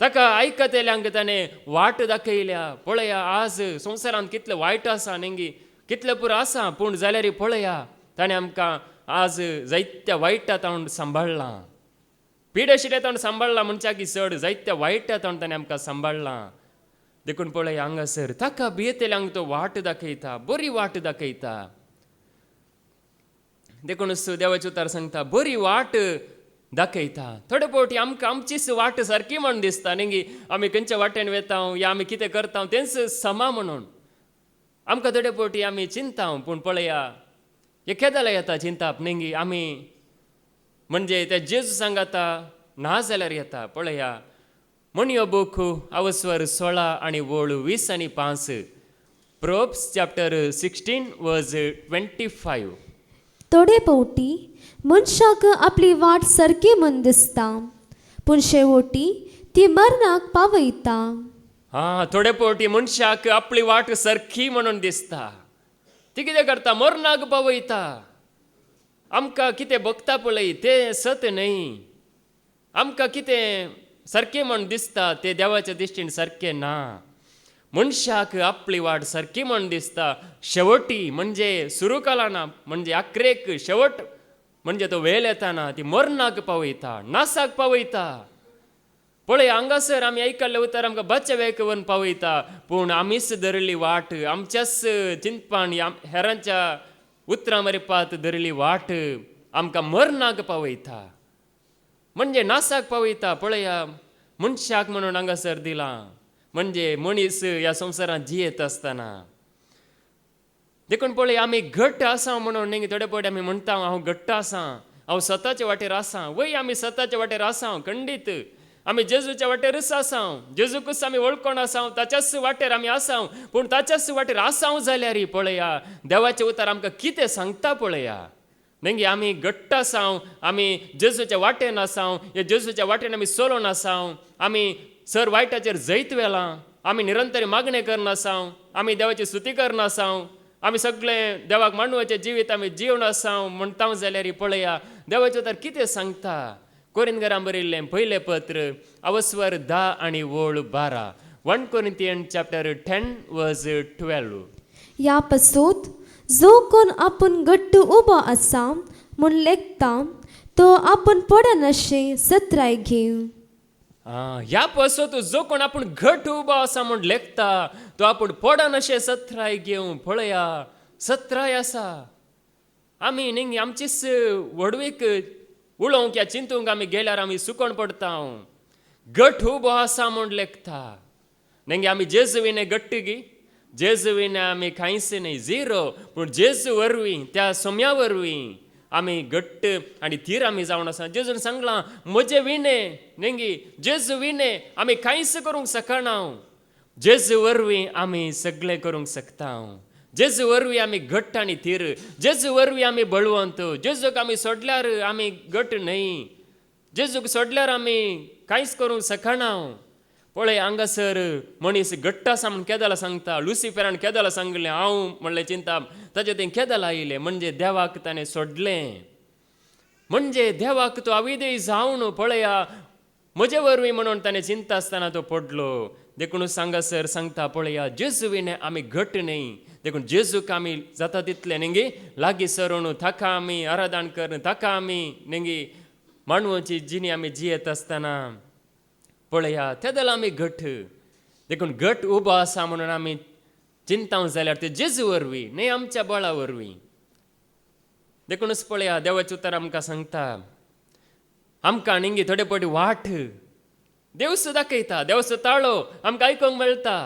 ताका आयकतल्यांक ताणें वाट दाखयल्या. पळया आज संवसारांत कितलें वायट आसा निंगी, कितलें पुरो आसा, पूण जाल्यार पळया ताणें आमकां आज जायत्या वायटांत सांबाळ्ळां. पिडेशिडेतावन सांबाळ्ळां मनशाकी चड, जायत्या वायटांत ताणें आमकां सांबाळ्ळां. देखून पळय हांगासर ताका भियेतल्यांक तो वाट दाखयता, बरी वाट दाखयता. देखून देवाचे उतार सांगता बरी वाट दाखयता. थोडे फावटी आमकां आमचीच वाट सारकी म्हण दिसता न्ही, आमी खंयच्या वाटेन वेता या आमी कितें करता तेंच समा म्हणून आमकां थोडे फावटी आमी चिंता. पूण पळया हे केदाला येता चिंताप न्ही, आमी म्हणजे त्या जेजू सांगाता ना जाल्यार येता. पळया म्हणयो बूक अवस्वर 16 आणि वोळ 20 आणि 5, प्रोब्स चॅप्टर 16 वर्स 25. थोडे फावटी मनशाक आपली वाट सारकी म्हण दिसता, पूण शेवटी ती मरणाक पावयता. थोडे फावटी मनशाक आपली वाट सारकी म्हणून दिसता, ती कितें करता, मरणाक पावयता. आमकां कितें भोगता पळय तें सत न्हय, आमकां कितें सारकें म्हण दिसता तें देवाच्या दृश्टीन सारकें ना. मनशाक आपली वाट सारकी म्हण दिसता, शेवटी म्हणजे सुरू कालाना म्हणजे आख्रेक शेवट म्हणजे तो वेळ येताना ती मरणाक पावयता, नासाक पावयता. पळय हांगासर आमी आयकल्लें उतर आमकां बाच्या वेक व्हरून पावयता, पूण आमीच धरली वाट, आमच्याच चिंतपान हेरांच्या उतरां मरेपात धरली वाट आमकां मरणाक पावयता, म्हणजे नासाक पावयता. पळया मनशाक म्हणून हांगासर दिलां, म्हणजे मनीस ह्या संवसारांत जियेत आसतना. देखून पळय आमी घट्ट आसा म्हणून न्ही, थोडे फावटी आमी म्हणटा हांव घट्ट आसा, हांव स्वताच्या वाटेर आसा. वय आमी स्वताच्या वाटेर आसा खंडीत, आमी जेजूच्या वाटेरच आसा, जेजूकच आमी वळखून आसा, ताच्याच वाटेर आमी आसा. पूण ताच्याच वाटेर आसा जाल्यार पळया देवाचें उतर आमकां कितें सांगता पळया न्ही, आमी घट्ट आसा, आमी जेजूच्या वाटेन आसा, ह्या जेजूच्या वाटेन आमी चलोन आसा, आमी सर वायटाचेर जैत वेलां, आमी निरंतर मागणें करना आसा, आमी देवाची स्तुती करना आसा, आमी सगळें देवाक मांडवाचें जिवीत आमी जिवन आसा म्हणटा जाल्यार पळया देवाचें उतर कितें सांगता. कोरिंथीकारांक बरयल्लें पयलें पत्र अवस्वर 10 आणि वोळ 12, 1 Corinthians chapter 10 verse 12. ह्या पासून जो कोण आपूण घट्ट उबो आसा म्हूण लेखता तो आपूण पडन अशें सत्राय घेव. ह्या पासून जो कोण आपूण घट उबो आसा म्हूण लेखता तो आपूण पडन अशें सत्राय घेवं. पळया सत्राय आसा, आमी न्ही आमचीच वडवीक उलोवंक या चिंतूंक आमी गेल्यार आमी सुकोण पडटा. घट उबो आसा म्हूण लेखता न्ही, आमी जेजुविने घट्ट गी, जेजुविने आमी कांयच न्ही, झिरो. पूण जेजू वरवीं त्या सोम्या वरवीं आमी घट्ट आनी थीर आमी जावन आसा. जेजून सांगलां म्हजे विणे न्ही, जेजू विणे आमी कांयच करूंक शकना, जेजू वरवीं आमी सगळें करूंक शकता. जेजू वरवीं आमी घट्ट आनी थीर, जेजू वरवीं आमी बळवंत. जेजूक आमी सोडल्यार आमी घट्ट न्हय, जेजूक सोडल्यार आमी कांयच करूंक शकना. पळय हांगासर मनीस घट्ट आसा म्हूण केदाला सांगता. लुसिफरान केदाला सांगलें, हांव म्हणलें चिंता ताचें तें केदाला आयलें, म्हणजे देवाक ताणें सोडलें, म्हणजे देवाक तो अविधेय जावन पळया म्हजे वरवीं म्हणून ताणें चिंता आसतना तो पडलो. देखून हांगासर सांगता पळया जेजुविने आमी घट्ट न्हय, देखून जेजूक आमी जाता तितलें न्ही लागीं सरून ताका आमी आराधन करून ताका आमी न्ही मानवाची जिणी आमी जियेत आसतना पळया तेदला आमी घट्ट. देखून घट उबो आसा म्हणून आमी चिंता जाल्यार ते जेजू वरवीं न्ही आमच्या बळा वरवीं. देखूनच पळया देवाचें उतर आमकां सांगता आमकां न्ही थोडे फावटी वाट देवस दाखयता, देवस ताळो आमकां आयकूंक मेळटा.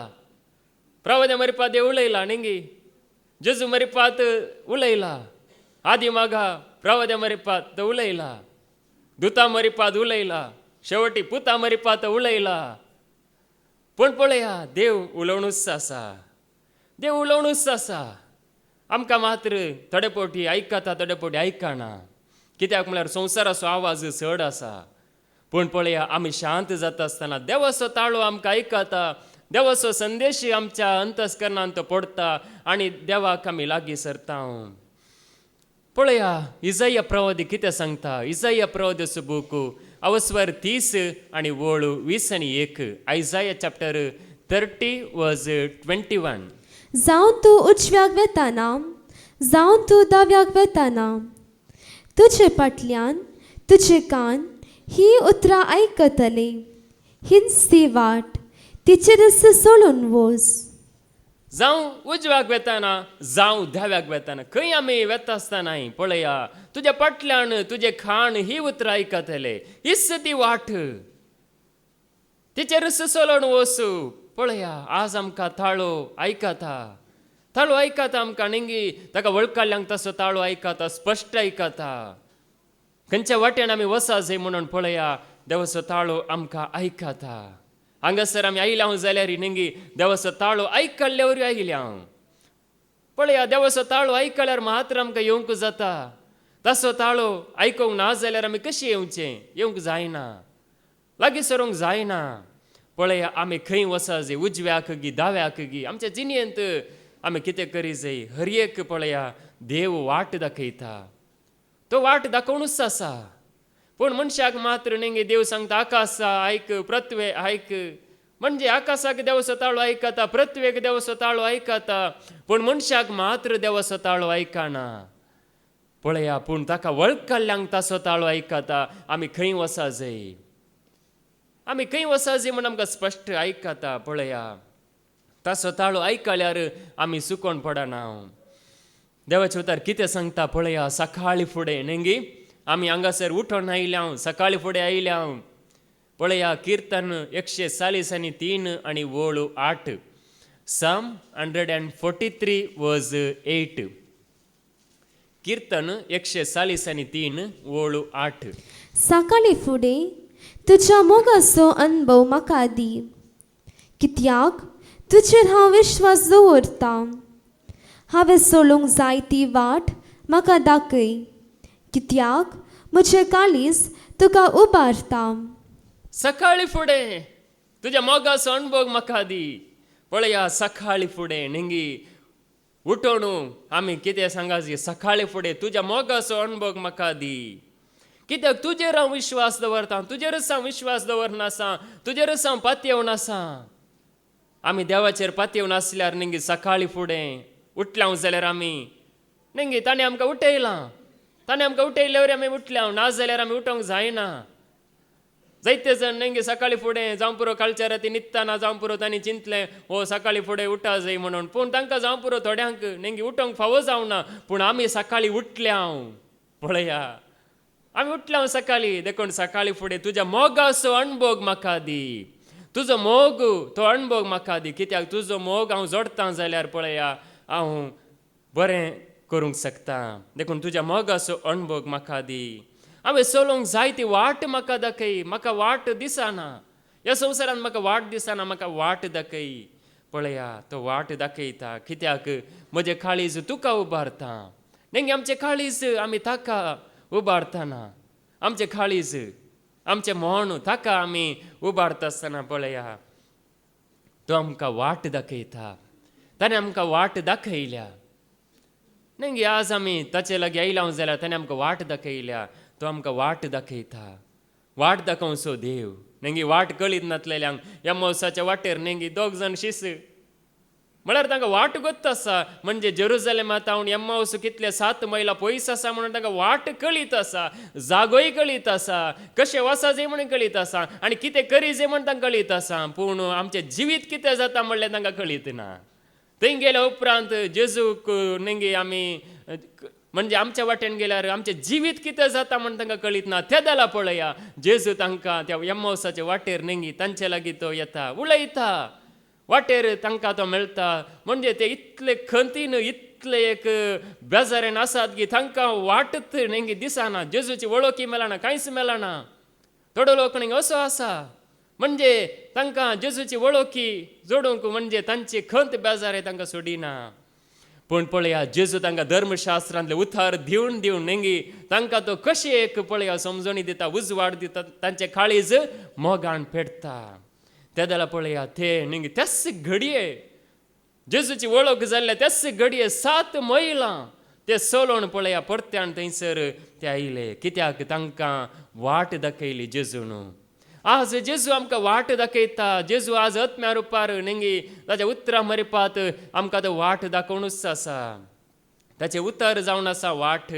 प्रवादे मरिपात देव उलयला न्ही, जेजू मरिपात उलयला, आदी मागा प्रवादे मरिपात उलयला, दुता मरिपात उलयला, शेवटी पुता मरिपात उलयला. पूण पळया देव उलोवनूच आसा, देव उलोवनूच आसा. आमकां मात्र थोडे फावटी आयकता, थोडे फावटी आयकना. कित्याक म्हळ्यार संवसाराचो आवाज चड आसा. पूण पळया आमी शांत जाता आसतना देवाचो ताळो आमकां आयकता, देवाचो संदेश आमच्या अंतस्करणांत पडटा आनी देवाक आमी लागीं सरता. पळया इजाया प्रवादी कितें सांगता. इजाया प्रवादीचो बूक अवस्वर 30 आनी वोळ 20 आनी 1. आयजाया चॅप्टर 30 वर्स 21. जावन तूं उजव्याक वेताना, जावन तूं दाव्याक वेताना, तुजे फाटल्यान तुजे कान ही उतरां आयकतले. हिंसी वाट तिचे रस सोडून वोस. जावं उजव्याक वेताना, जावं दाव्याक वेताना, खंय आमी वेता आसतना पळया तुज्या फाटल्यान तुजे खाण ही उतरां आयकतले. हिस्स ती वाट तिचे रस सोलोवन वचू. पळया आज आमकां ताळो आयकता. ताळो आयकता आमकां नेंगी ताका वळखल्यांक तसो ताळो आयकता, स्पश्ट आयकता. खंयच्या वाटेन आमी वसा जाय म्हणून पळया देवाचो ताळो आमकां आयकता. हांगासर आमी आयल्या जाल्यार नेंगी देवाचो ताळो आयकल्ले वरी आयल्या. पळया देवाचो ताळो आयकल्यार मात्र आमकां येवंक जाता. तसो ताळो आयकूंक ना जाल्यार आमी कशें येवचें? येवंक जायना, लागीं सरूंक जायना. पळया आमी खंय वसा जाय, उजव्याक गी दाव्याक गी, आमच्या जिणेंत आमी कितें करी जाय. हर एक पळया देव वाट दाखयता. तो वाट दाखोवनूच आसा. पूण मनशाक मात्र नेंगे देव सांगता आकाशा आयक, पृथ्वे आयक. म्हणजे आकाशाक देवाचो ताळो आयकता, पृथ्वेक देवाचो ताळो आयकता, पूण मनशाक मात्र देवाचो ताळो आयकना. पळया पूण ताका वळखल्ल्यांक ताचो ताळो आयकता. आमी खंय वसा जाय, आमी खंय वसा जाय म्हण आमकां स्पश्ट आयकता. पळया ताचो ताळो आयकल्यार आमी चुकोवन पडना. देवाचे उतार कितें सांगता पळया. सकाळी फुडें नेंगी आमी हांगासर उठोन आयल्या, सकाळी फुडें आयल्या. पळया किर्तन 143 आनी वोळ 8. Psalm 143 वर्स 8. किर्तन 143 वोळ 8. सकाळी फुडें तुज्या मोगाचो अनुभव म्हाका दी. कित्याक तुजेर हांव विश्वास दवरतां. हांवें सोडूंक जाय ती वाट म्हाका दाखय. कित्याक म्हजें काळीज तुका उबारता. सकाळी फुडें तुज्या मोगाचो अणभव म्हाका दी. पळया सकाळी फुडें नेंगी उठोन आमी कितें सांगात. सकाळी फुडें तुज्या मोगाचो अणभव म्हाका दी. कित्याक तुजेर हांव विश्वास दवरतां. तुजेरच हांव विश्वास दवरनासा, तुजेरच हांव पातयेवन आसा. आमी देवाचेर पातयेवन आसल्यार नेंगी सकाळी फुडें उठल्या जाल्यार आमी नेंगी ताणें आमकां उठयलां. ताणें आमकां उठयल्यावर आमी उठल्या, ना जाल्यार आमी उठोवंक जायना. जायते जण नेंगी सकाळी फुडें जावं पुरो कालच्या राती न्हिदतना जावं पुरो तांणी चिंतलें हो सकाळी फुडें उठा जाय म्हणून. पूण तांकां जावं पुरो थोड्यांक नेंगी उठोवंक फावो जावना. पूण आमी सकाळी उठल्या. पळया आमी उठल्या सकाळी. देखून सकाळी फुडें तुज्या मोगाचो अणभव म्हाका दी. तुजो मोग तो अणभव म्हाका दी. कित्याक तुजो मोग हांव जोडटां जाल्यार पळया हांव बरें करूंक शकता. देखून तुज्या मोगाचो अणभव म्हाका दी. हांवें सोलोंक जाय ती वाट म्हाका दाखय. म्हाका वाट दिसना. ह्या संवसारांत म्हाका वाट दिसना. म्हाका वाट दाखय. पळया तो वाट दाखयता. कित्याक म्हजें काळीज तुका उबारता. नेंगे आमचें काळीज आमी ताका उबारतना, आमचें काळीज आमचें मोण ताका आमी उबारता आसतना पळया तो आमकां वाट दाखयता. ताणें आमकां वाट दाखयल्या. नेंगी आज आमी ताचे लागीं आयल्या जाल्यार ताणें आमकां वाट दाखयल्या. तो आमकां वाट दाखयता. वाट दाखोवचो देव. नेंगी वाट कळीत नासलेल्यांक ह्या मोसाच्या वाटेर नेंगी 2 जाण शिस म्हळ्यार तांकां वाट गोत्त आसा. म्हणजे जेरुसलेमांत हांव एम्माऊस कितले 7 मैला पयस आसा म्हणून तांकां वाट कळीत आसा. जागोय कळीत आसा. कशें वसा जाय म्हणून कळीत आसा. आनी कितें करी जाय म्हणून तांकां कळीत आसा. पूण आमचें जिवीत कितें जाता म्हणल्यार तांकां कळीत ना. थंय गेल्या उपरांत जेजूक नेंगी आमी म्हणजे आमच्या वाटेन गेल्यार आमचें जिवीत कितें जाता म्हणून तांकां कळीत ना. त्या जाल्यार पळया जेजू तांकां त्या एम्माऊसाच्या वाटेर नेंगी तांचे लागीं तो येता, उलयता. वाटेर तांकां तो मेळटा. म्हणजे ते इतले खंतीन इतले एक बेजारेन आसात की तांकां वाटत नेंगी दिसना. जेजूची वळखी मेळना, कांयच मेळना. थोडो लोक नेंगी असो आसा म्हणजे तांकां जेजूची वळखी जोडूंक म्हणजे तांची खंत बेजारे तांकां सोडिना. पूण पळया जेजू तांकां धर्मशास्त्रांतले उतार दिवन दिवन नेंगी तांकां तो कशें एक पळया समजणी दिता, उजवाड दिता. तांचे काळीज मोगान पेटता. त्या जाल्यार पळया ते नेंगी त्याच घडये जेजूची वळख जाल्ल्या त्याच घडये 7 मैलां ते सोलोवन पळया परत्यान थंयसर ते आयले, कित्याक तांकां वाट दाखयली जेजून. आज जेजू आमकां वाट दाखयता. जेजू आज आत्म्या रुपार नेंगी ताच्या उतरां मरिपात आमकां आतां वाट दाखोवनूच आसा. ताचें उतर जावन आसा वाट.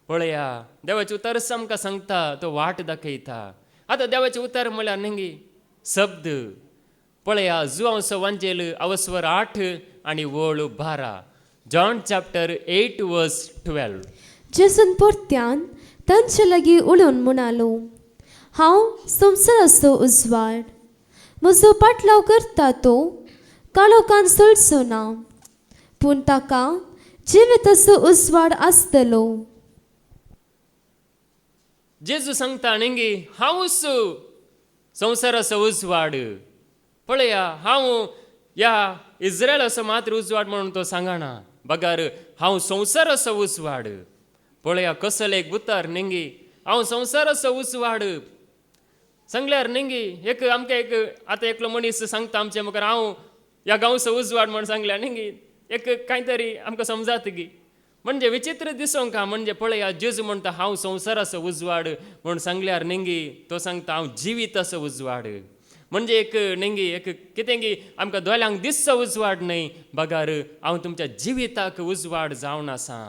पळया देवाचें उतर आमकां सांगता, तो वाट दाखयता. आतां देवाचें उतर म्हळ्यार नेंगी शब्द. पळया जुआंवचो वांजेल अवस्वर 8 आनी वळ 12. जॉन चॅप्टर 8 वर्स 12. जेजून परत्यान तांचे लागीं उलोवन म्हणालो, हांव संवसाराचो उजवाड. म्हजो पाटलाव करता तो काळोखान चलचो ना, पूण ताका जिविताचो उजवाड आसतलो. जेजू सांगता नेंगी हांवूच संवसाराचो उजवाड. पळया हांव ह्या इस्रायलाचो मात्र उजवाड म्हणून तो सांगना, बगार हांव संवसाराचो उजवाड. पळया कसले एक उतर नेंगी हांव संवसाराचो उजवाड सांगल्यार नेंगी एक आमकां एक आतां एकलो मनीस सांगता आमचे मुखार हांव ह्या गांवचो उजवाड म्हण सांगल्यार नेंगी एक कांय तरी आमकां समजात गी. म्हणजे विचित्र दिसोंक का. म्हणजे पळया जेजू म्हणटा हांव संवसाराचो उजवाड म्हूण सांगल्यार नेंगी तो सांगता हांव जिविताचो उजवाड. म्हणजे एक नेंगी एक कितें गी आमकां दोळ्यांक दिसचो उजवाड न्हय, बगार हांव तुमच्या जिविताक उजवाड जावन आसा.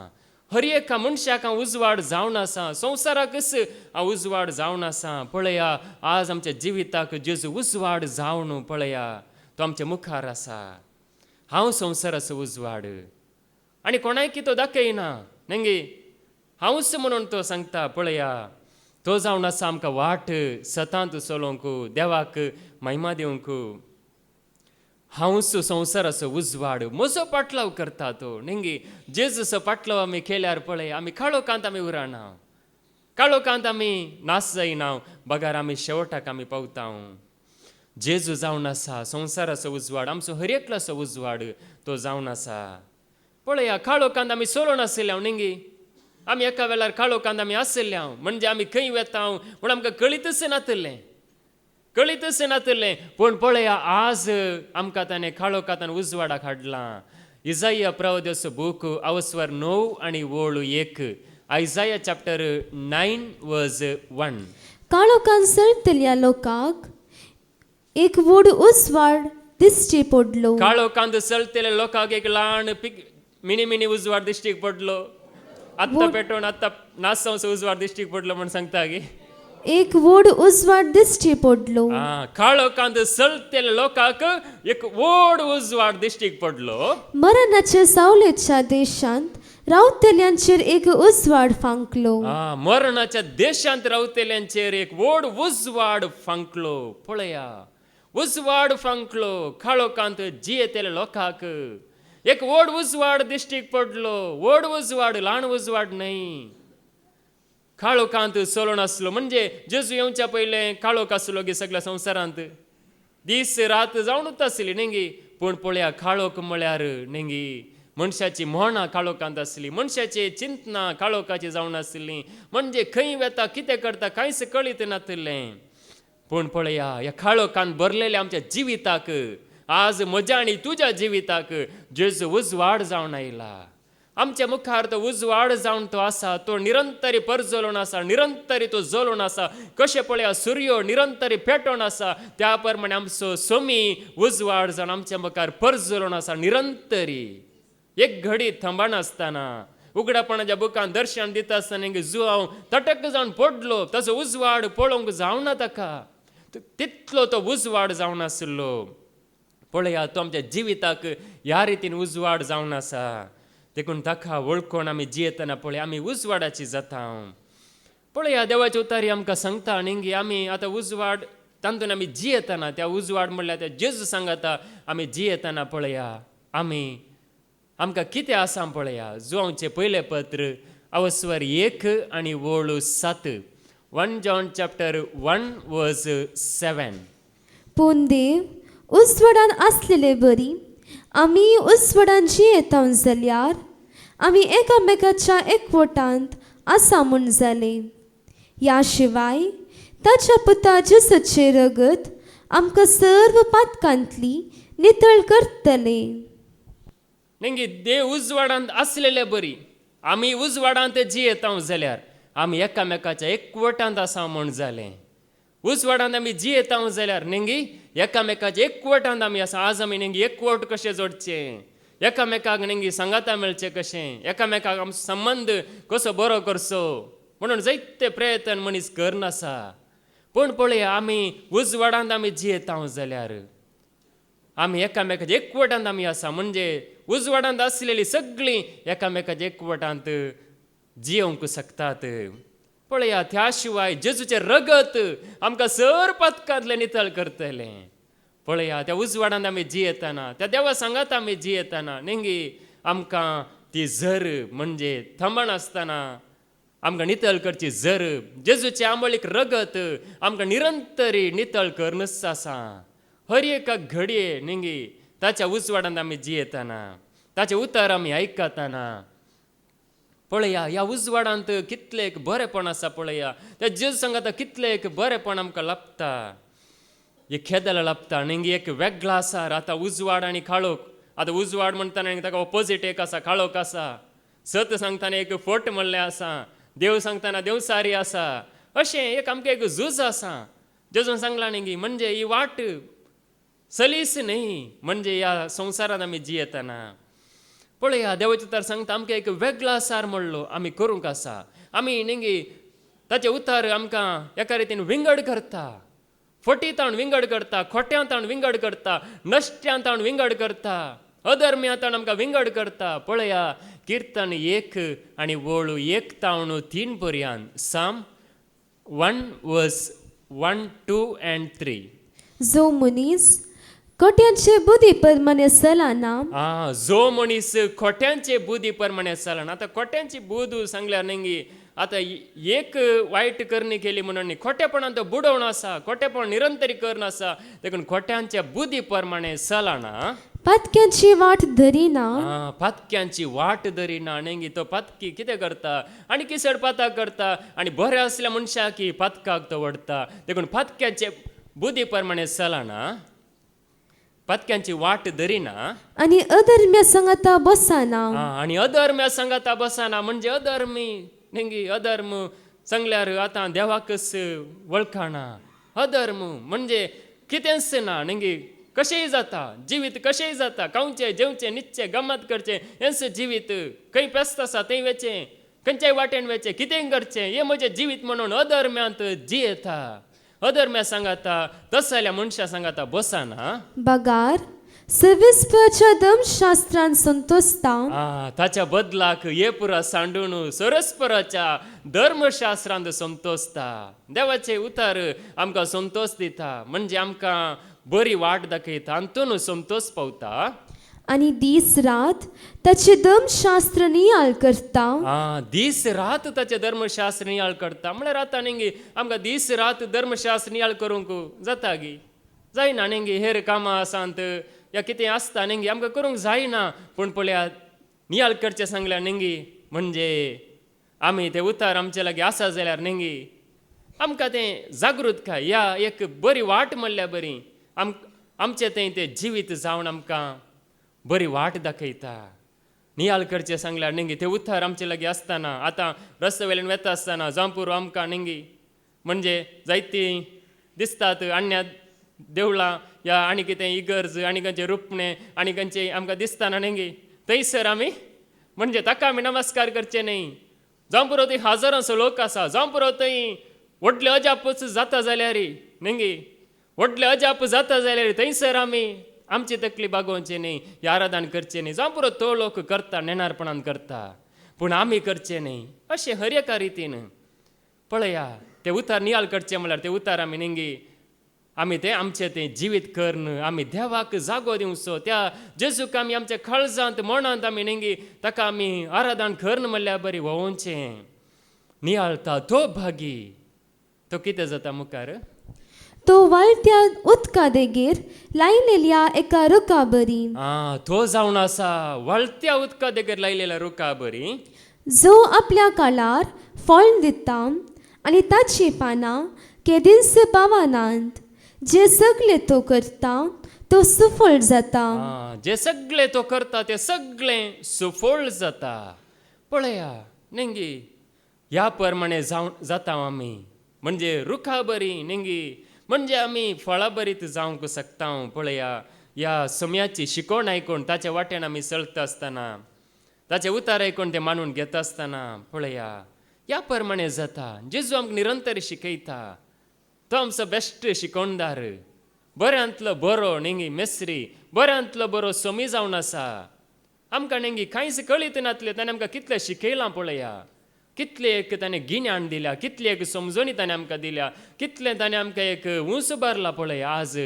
हर एका मनशाक हांव उजवाड जावन आसा. संवसाराकच हांव उजवाड जावन आसा. पळया आज आमच्या जिविताक जेजू उजवाड जावन पळया तो आमच्या मुखार आसा. हांव संवसाराचो उजवाड आनी कोणायकी तो दाखयना नेंगी हांवूच म्हणून तो सांगता. पळया तो जावन आसा आमकां वाट सतांत चलोवंक, देवाक महिमा दिवंक. हांवूच संवसाराचो उजवाड. म्हजो पाटलाव करता तो नेंगी जेजूचो पाटलाव आमी केल्यार पळय आमी काळोखांत आमी उरना, काळोखांत आमी नास जायना, बगार आमी शेवटाक आमी पावता. जेजू जावन आसा संवसाराचो उजवाड, आमचो हर एकल्याचो उजवाड तो जावन आसा. पळया काळोखांत आमी सोलोवन आसल्या नेंगी आमी एका वेळार काळोखांत आमी आसल्या म्हणजे आमी खंय वेता म्हूण आमकां कळीतच नातलें. पूण पळया आज आमकां ताणें काळोखांतल्यान उजवाडाक हाडलां. इजाया प्रवाद्याचो बूक अवस्वर 9 आनी वळ 1. आयजाया चॅप्टर 9 वर्स 1. काळोखान चलतल्या लोकांक एक व्हड उजवाड दिश्टी पडलो. काळोखांत चलतल्या लोकांक एक ल्हान मिनी उजवाड दिश्टीक पडलो. आत्ता पेटोवन आत्ता नासवचो उजवाड दिश्टीक पडलो म्हण सांगता गे. एक व्हड उजवाड दिश्टी पडलो. काळोखांत चलतल्या लोकांक एक व्हड उजवाड दिश्टीक पडलो. मरणाच्या सावलेच्या देशांत रावतल्यांचेर एक उजवाड फांकलो. मरणाच्या देशांत रावतल्यांचेर एक व्हड उजवाड फांकलो. पळया उजवाड फांकलो. काळोखांत जियेतल्या लोकांक एक व्हड उजवाड दिश्टीक पडलो. व्हड उजवाड, ल्हान उजवाड न्हय. काळोखांत चलोवन आसलो म्हणजे जेजू येवच्या पयलें काळोख आसलो गे सगळ्या संवसारांत. दीस रात जावनूच आसली नेंगी. पूण पळया काळोख म्हळ्यार नेंगी मनशाची मोहनां काळोखांत आसली, मनशाची चिंतनां काळोखाची जावन आसली. म्हणजे खंय वेता कितें करता कांयच कळीत नासलें. पूण पळया ह्या काळोखान भरलेल्या आमच्या जिविताक आज म्हज्या आनी तुज्या जिविताक जेजू उजवाड जावन आयला. आमच्या मुखार तो उजवाड जावन तो आसा. तो निरंतरी परजलोवन आसा, निरंतरी तो जलोवन आसा. कशें पळया सूर्य निरंतरी पेटोवन आसा त्या प्रमाणे आमचो सोमी उजवाड जावन आमच्या मुखार परजलोवन आसा निरंतरी. एक घडी थांबनासतना उगडापणाच्या बुकान दर्शन दिता आसतना जुआंव तटक जावन पडलो. ताचो उजवाड पळोवंक जावना ताका. तितलो तो उजवाड जावन आसलो. पळया तो आमच्या जिविताक ह्या रितीन उजवाड जावन आसा. देखून ताका वळखून आमी जियेतना पळय आमी उजवाडाची जाता. पळया देवाच्या उतारी आमकां सांगता नेंगी आमी आतां उजवाड तातूंत आमी जियेतना त्या उजवाड म्हणल्यार त्या जेजू सांगता आमी जियेतना पळया आमकां कितें आसा पळया. जुआंवचें पयलें पत्र अवस्वर 1 आनी वळ 7. 1 जॉन चॅप्टर 1 वर्स 7. पूण देव उजवाडान आसलेले बरी आमी उजवाडान जियेता जाल्यार आमी एकामेकाच्या एकवटांत आसा म्हूण जाले. ह्या शिवाय ताच्या पुता जेजूचे रगत आमकां सर्व पातकांतली नितळ करतले. नेंगी देव उजवाडांत आसलेले बरी आमी उजवाडांत जियेता जाल्यार आमी एकामेकाच्या एकवटांत आसा म्हण जालें. उजवाडांत आमी जियेता जाल्यार नेंगी एकामेकाच्या एकवटांत आमी आसा. आज आमी नेंगी एकवट कशें जोडचें, एकामेकाक नेंगी सांगाता मेळचें कशें, एकामेकाक आमचो संबंद कसो बरो करचो म्हणून जायते प्रयत्न मनीस करनासा. पूण पळया, आमी उजवाडांत आमी जियेता जाल्यार आमी एकामेकाच्या एकवटांत आमी आसा. म्हणजे उजवाडांत आसलेलीं सगळीं एकामेकाच्या एकवटांत जियोंक शकतात. पळया, त्या शिवाय जेजूचें रगत आमकां सर पथकांतलें नितळ करतलें. पळया, त्या उजवाडांत आमी जियेतना, त्या देवा सांगात आमी जियेतना नेंगी आमकां ती झर म्हणजे थंबण आसतना आमकां नितळ करची झर जेजूचें आंबोळीक रगत आमकां निरंतरी नितळ करनच आसा. हर एका घडये नेंगी ताच्या उजवाडांत आमी जियेतना, ताचे उतर आमी आयकतना. पळया, ह्या उजवाडांत कितलें एक बरेपण आसा. पळया, त्या जेजू सांगात कितलें एक बरेपण आमकां लाभता. एक खेदला लाभता नेंगी एक वेगळा आसा. आतां उजवाड आनी काळोख, आतां उजवाड म्हणटाना ताका ऑपोजीट एक आसा, काळोख आसा. सत सांगताना एक फट म्हणलें आसा, देव सांगताना देवसारी आसा. अशें एक आमकां एक झूज आसा. जेजून सांगलां नेंगी म्हणजे ही वाट सलीस न्ही, म्हणजे ह्या संवसारांत आमी जियेतना. पळया, देवाचें उतर सांगता आमकां एक वेगळा आसार म्हणलो आमी करूंक आसा. आमी नेंगी ताचें उतर आमकां एका रितीन विंगड करता. फटीतावन विंगड करता, खोट्यांतावन विंगड करता, नश्ट्यांतावन विंगड करता, अधर्म्यांतावन आमकां विंगड करता. पळया, किर्तन 1 आनी वळू 1-3 पर्यंत, साम 1:1, 2 and 3. जो मनीस खोट्यांचे बुद्धी प्रमाणे चलना, जो मनीस खोट्यांचे बुद्धी प्रमाणे चलना. आता खोट्यांची बुद सांगल्यार नेंगी आता एक वायट करणी केली म्हणून न्ही, खोटेपणान तो बुडवण आसा, खोटेपण निरंतरी कर्ण आसा. देखून खोट्यांच्या बुद्धी प्रमाणे चलना, पातक्यांची वाट धरिना. पातक्यांची वाट धरिना. नेंगी तो पातकी कितें करता आनी किसड पाताक करता आनी बरे असल्या मनशाक पातकाक तो वडता. देखून पातक्यांचे बुद्धी प्रमाणे चलना, पातक्यांची वाट धरिना आणि अधर्म्या संगता बसना. आणि अधर्म्या संगता बसना. म्हणजे अधर्मी नेंगी अधर्म सांगल्यार आतां देवाकच वळखना. अधर्म म्हणजे कितेंच ना नेंगी कशेंय जाता, जिवीत कशेंय जाता, खावचें जेवचें न्हिदचें गमत करचें हेंच जिवीत. खंय फेस्त आसा थंय वेचें, खंयच्याय वाटेन वेचें, कितेंय करचें, हें म्हजें जिवीत म्हणून अधर्म्यांत जियेता. अधर्म्या सांगाता तसल्या मनशा सांगाता बसना. बगार सर्विस्पराच्या धर्मशास्त्रांत संतोसता. ताच्या बदलाक ये पुरा सांडून सरस्पराच्या धर्मशास्त्रांत संतोसता. देवाचे उतर आमकां संतोष दिता, म्हणजे आमकां बरी वाट दाखयता, आंतून संतोष पावता. आणि दीस रात ताचे धर्मशास्त्र नियाळ करता. दीस रात ताचे धर्मशास्त्र नियाळ करता. म्हळ्यार आतां नेंगी आमकां दीस रात धर्मशास्त्र नियाळ करूंक जाता गी? जायना नेंगी. हेर कामां आसात या कितें आसता नेंगी आमकां करूंक जायना. पूण पळयात, नियाळ करचें सांगल्यार नेंगी म्हणजे आमी तें उतर आमचे लागीं आसा जाल्यार नेंगी आमकां तें जागृतकाय या एक बरी वाट म्हणल्यार बरी आमचें तें जिवीत जावन आमकां बरी वाट दाखयता. नियाळ करचें सांगल्यार नेंगी तें उतर आमचे लागीं आसतना, आतां रस्ते वयल्यान वेता आसतना जांपूर आमकां नेंगी म्हणजे जायतीं दिसतात अन्या देवळां या आनी कितें इगर्ज आनी खंयचें रुपणें आनी खंयचें आमकां दिसतना नेंगी थंयसर आमी म्हणजे ताका आमी नमस्कार करचे न्ही. जांपूर थंय हजारांचो लोक आसा, जांपूर थंय व्हडले अजापूच जाता जाल्यार नेंगी व्हडले अजाप जाता जाल्यार थंयसर आमी आमची तकली बागोवची न्ही, आराधन करचें न्ही. जावं पुरो तो लोक करता, नेणारपणान करता, पूण आमी करचें न्ही. अशें हर एका रितीन पळया, तें उतार नियाळ करचें म्हळ्यार तें उतार आमी नेंगी आमी तें आमचें तें जिवीत कर्ण आमी देवाक जागो दिवचो. त्या जेजूक आमी आमच्या काळजांत मनांत आमी नेंगी ताका आमी आराधन कर्ण म्हणल्यार बरी वोवचें. नियाळता तो भागी तो कितें जाता मुखार? तो वाळत्या उदका देगेर लायलेल्या एका रुखा बरी. तो जावन आसा वाळत्या उदका देगेर लायलेल्या रुखा बरी, जो आपल्या काळार फळ दिता आनी ताची पानां केदींच पावनात. जे सगळे तो करता तो सुफळ जाता. जे सगळे तो करता ते सगळे सुफळ जाता. पळया नेंगी ह्या प्रमाणे जाता आमी म्हणजे रुखा बरी नेंगी म्हणजे आमी फळां बरीत जावंक शकता पळया ह्या समयाची शिकवण आयकून ताच्या वाटेन आमी चलता आसतना ताचे उतार आयकून ते मानून घेता आसतना पळया ह्या प्रमाणे जाता जेजू आमकां निरंतर शिकयता तो आमचो बेस्ट शिकोवणदार बऱ्यांतलो बरो नेंगी मेस्री बऱ्यांतलो बरो सोमी जावन आसा आमकां नेंगी कांयच कळीत नातलें ताणें आमकां कितलें शिकयलां पळया कितलें एक ताणें गिन्यान दिल्या कितली एक समजणी ताणें आमकां दिल्या कितलें ताणें आमकां एक उंच बारला पळय आज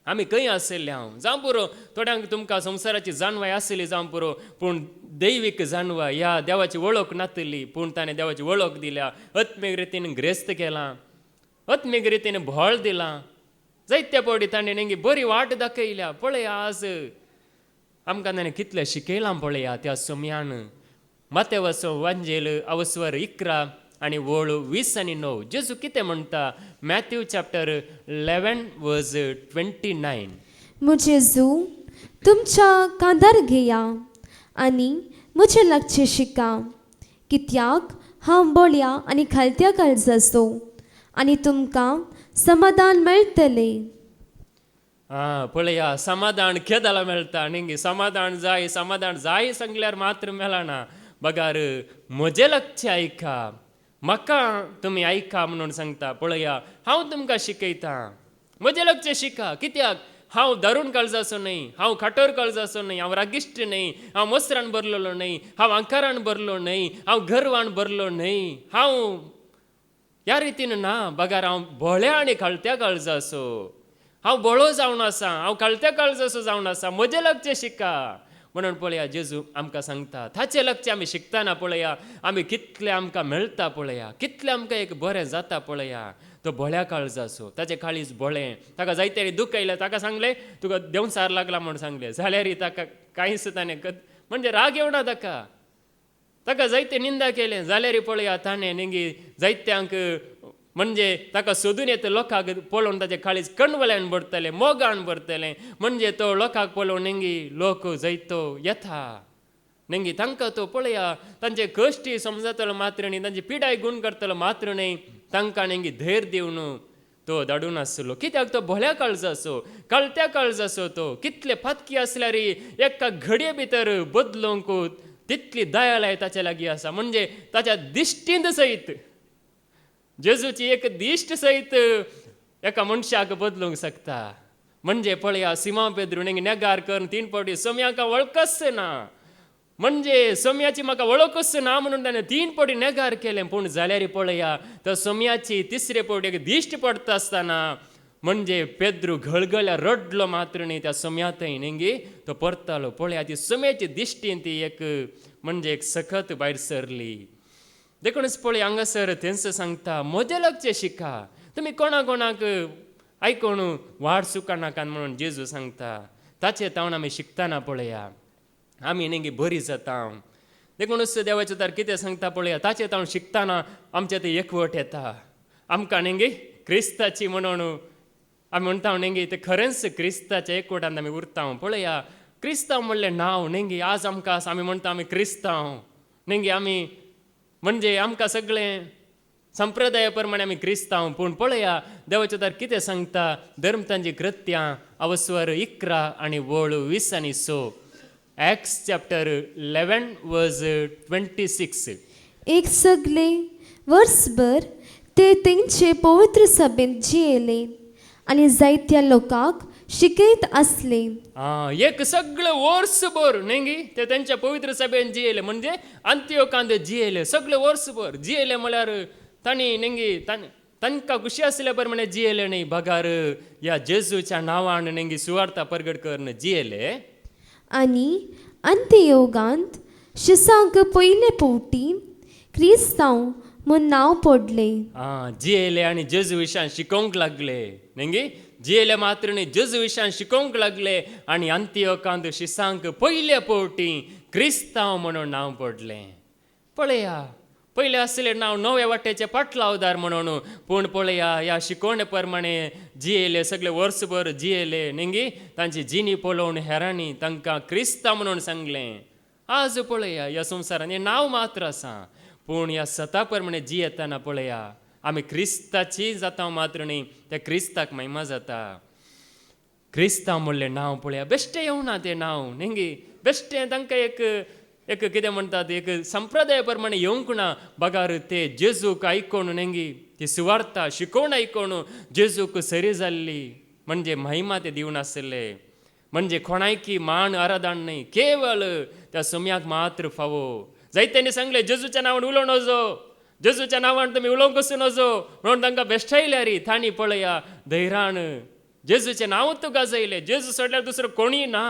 आमी खंय आसले हांव जावं पुरो थोड्यांक तुमकां संवसाराची जाणवाय आसली जावं पुरो पूण दैवीक जाणवाय ह्या देवाची वळख नातली पूण ताणें देवाची वळख दिल्या आत्मीक रितीन ग्रेस्त केलां आत्मीक रितीन भोळ दिलां जायत्या पवटी ताणें नेंगी बरी वाट दाखयल्या पळय आज आमकां ताणें कितलें शिकयलां पळया त्या समयान मातेवाचो वांजेल अवस्वर 11 आणि वळू 20 आणि 9 जेजू कितें म्हणटा मॅथ्यू चॅप्टर 11 वर्स 29 मुझे जू तुमच्या कांदार घेया आनी म्हजे लागचे शिका कित्याक हांव बोळ्या आनी खालत्या काळजाचो आनी तुमकां समाधान मेळटलें पळया समाधान केदाला मेळटा नेंगी समाधान जाय सांगल्यार मात्र मेळना बगार म्हजे लक्ष ऐका म्हाका तुमी ऐका म्हणून सांगता पळया हांव तुमकां शिकयता म्हजे लक्ष शिका कित्याक हांव दारूण काळजाचो न्हय हांव खाटोर काळजाचो न्हय हांव रागिश्ट न्हय हांव मसरान भरलेलो न्हय हांव अंकारान भरलो न्हय हांव गर्वान भरलो न्हय हांव ह्या रितीन ना बगार हांव भोळ्या आनी खालत्या काळजाचो हांव बोळो जावन आसा हांव खालत्या काळजाचो जावन आसा म्हजे लक्ष शिका म्हणून पळया जेजू आमकां सांगता ताचे लक्ष आमी शिकतना पळया आमी कितलें आमकां मेळटा पळया कितलें आमकां एक बरें जाता पळया तो बोळ्या काळजाचो ताचें काळीज बोळें ताका जायते दुख आयलें ताका सांगलें तुका देंवसार लागला म्हणून सांगलें जाल्यार ताका कांयच ताणें म्हणजे राग येवना ताका जायते निंदा केलें जाल्यार पळया ताणें नेंगी जायत्यांक म्हणजे ताका सोदून येता लोकांक पळोवन ताचें काळीज कणवल्यान भरतलें मोगान भरतलें म्हणजे तो लोकांक पळोवन नेंगी लोक जायतो येता नेंगी तांकां तो पळया तांचे कश्टी समजतलो मात्र न्ही तांची पिडाय गुण करतलो मात्र न्ही तांकां नेंगी धैर्य दिवन तो धाडून आसलो कित्याक तो भोळ्या काळजाचो कळत्या काळजाचो तो कितले फातकी आसल्यार एका घडये भितर बदलूंक तितली दयाळाय ताचे लागीं आसा म्हणजे ताच्या दिश्टींत सयत जेजूची एक दिश्ट सयत एका मनशाक बदलूंक शकता म्हणजे पळया सिमोन पेद्रू नेंगी नेगार करून 3 फावटी सोम्याका वळखच ना म्हणजे सोम्याची म्हाका वळखच ना म्हणून ताणें 3 फावटी नेगार केलें पूण जाल्यार पळया तो सोम्याची 3रे फावटी एक दिश्ट पडटा आसतना म्हणजे पेद्रू घळघळ्या रडलो मात्र न्ही त्या सोम्यातय नेंगी तो परतलो पळया ती सोम्याची दिश्टीन ती एक म्हणजे एक सखत भायर सरली देखूनच पळय हांगासर तेंच सांगता म्हजे लक्ष शिका तुमी कोणाक आयकून वाड चुका नाकात म्हणून जेजू सांगता ताचे तावन आमी शिकतना पळया आमी नेंगी बरी जाता देखूनच देवाचे तर कितें सांगता पळया ताचे तावन शिकतना आमचे ते एकवट येता आमकां नेंगी क्रिस्ताची म्हणून आमी म्हणटा नेंगी ते खरेंच क्रिस्ताच्या एकवटांत आमी उरता पळया क्रिस्तांव म्हणलें नांव नेंगी आज आमकां आमी म्हणटा आमी क्रिस्तांव नेंगी आमी म्हणजे आमकां सगळें संप्रदाया प्रमाणे आमी क्रिस्तांव पूण पळया देवाचें तर कितें सांगता धर्मतांची कृत्यां अवस्वर 11 आनी वळू 20 आनी 6 एक्ट्स चॅप्टर 11 वर्स 26 एक सगळे वर्सभर ते तेंचे पवित्र सभेंत जियेले आनी जायत्या लोकांक शिकयत आसले एक सगळं वर्सभर नेंगी ते त्यांच्या पवित्र सभेन जियेले म्हणजे अंत्योकांत जियेले सगळे वर्सभर जियेले म्हळ्यार तांणी नेंगी तांकां खुशी आसल्या प्रमाणे जियेले न्ही बगार ह्या जेजूच्या नांवान नेंगी सुवार्ता परगट करून जियेले आनी अंत्ययोगांत शिसांक पयले फावटी क्रिस्तांव म्हूण नांव पडलें जियेले आनी जेजू विशयान शिकोवंक लागले नेंगी जियेले मात्र न्ही जेजू विशयान शिकोवंक लागले आनी अंत्योकांत शिसांक पयले फावटी क्रिस्तांव म्हणून नांव पडलें पळया पयले आसलें नांव नवे वाटेचे पाटलावदार म्हणून पूण पळया ह्या शिकोवणे प्रमाणे जियेले सगळे वर्सभर जियेले नेंगी तांची जिणी पळोवन हेरांनी तांकां क्रिस्तांव म्हणून सांगलें आज पळया ह्या संवसारान हें नांव मात्र आसा, पूण ह्या सता प्रमाणे जी येताना पळया आमी क्रिस्ताची जाता मात्र न्ही, त्या क्रिस्ताक महिमा जाता. क्रिस्तांव म्हणलें नांव पळया बेश्टें येवना तें नांव न्ही, बेश्टें तांकां एक कितें म्हणटात एक संप्रदाया प्रमाणे येवंक ना. बगार ते जेजूक आयकोन न्ही ती सुवार्ता शिकोवन आयकोन जेजूक सरी जाल्ली म्हणजे महिमा ते दिवन आसले. म्हणजे कोणायकी मान आराधन न्ही, केवळ त्या सम्याक मात्र फावो. जायत्यांनी सांगले जेजूच्या नांवान उलोव नजो, जेजूच्या नांवान तुमी उलोवंक कसो नजो म्हणून तांकां बेश्टायल्या री. तांणी पळया धैर्यान जेजूचें नांवच गाजयलें, जेजू सोडल्यार दुसरो कोणी ना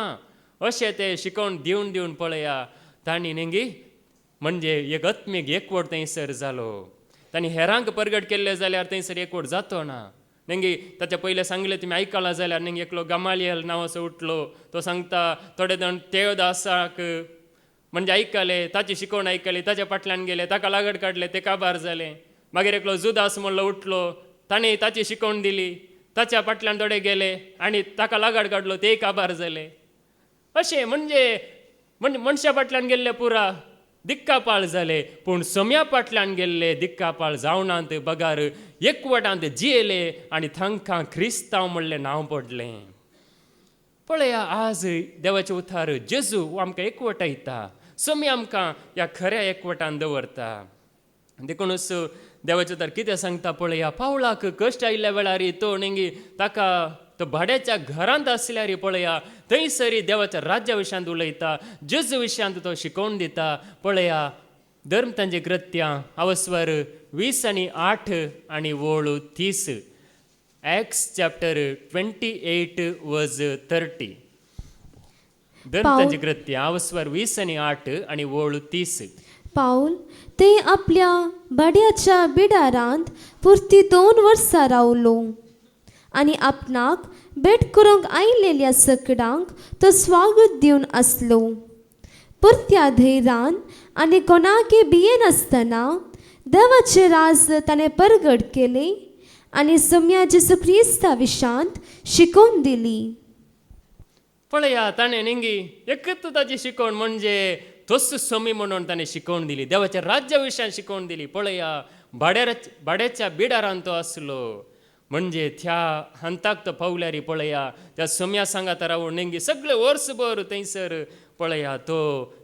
अशें ते शिकोवन दिवन दिवन पळया तांणी न्ही म्हणजे एक आत्मीक एकवट थंयसर जालो. तांणी हेरांक परगट केल्ले जाल्यार थंयसर एकवट जातो ना न्ही. ताच्या पयलें सांगलें तुमी आयकलां जाल्यार न्ही एकलो गमालियल नांवाचो उठलो, तो सांगता थोडे जाण तेवदासाक म्हणजे आयकले, ताची शिकोवण आयकली, ताच्या फाटल्यान गेले, ताका लागड काडले, ते काबार जाले. मागीर एकलो जुदास म्हणलो उठलो, ताणें ताची शिकोवण दिली, ताच्या फाटल्यान थोडे गेले आनी ताका लागड काडलो, तेय काबार जाले. अशें म्हणजे मनशा फाटल्यान गेल्ले पुरा दिक्कापाळ जाले, पूण सम्या फाटल्यान गेल्ले दिक्कापाळ जावनांत बगार एकवटांत जियेले आनी तांकां क्रिस्तांव म्हणलें नांव पडलें. पळया आज देवाचे उतार जेजू आमकां एकवटायता, सम्य आमकां ह्या खऱ्या एकवटान दवरता. देखूनच देवाचे उतार कितें सांगता पळया, पावलाक कश्ट आयिल्ल्या वेळार तो न्ही ताका तो भाड्याच्या घरांत आसल्यार पळया थंयसरी देवाच्या राज्या विशयांत उलयता, जेजू विशयांत तो शिकोवन दिता. पळया धर्म तांचे कृत्यां अवस्वर 20 आनी 8 आनी वोळ 30, एक्स चॅप्टर 28 वर्स 30. धर्म तांचे कृत्यां अवस्वर 20 आनी 8 आनी वोळ 30. पाऊल ते आपल्या भाड्याच्या बिडारांत पुरती 2 वर्सां रावलो आनी आपणाक भेट करूंक आयिल्ल्या सकडांक तो स्वागत दिवन आसलो. परत्या धैर्यान आनी कोणाके भियेन आसतना देवाचें राज ताणें परगट केलें आनी सम्या जेजू क्रिस्ता विशांत शिकोवन दिली. पळया ताणें न्ही एकच ताची शिकोवण म्हणजे तोच समी म्हणून ताणें शिकोवन दिली, देवाच्या राज्या विशयान शिकोवन दिली. पळया भाड्याच्या बिडारान तो आसलो म्हणजे त्या हंताक तो पावल्यार पळया त्या सम्या सांगात रावून न्ही सगळे वर्सभर थंयसर पळया तो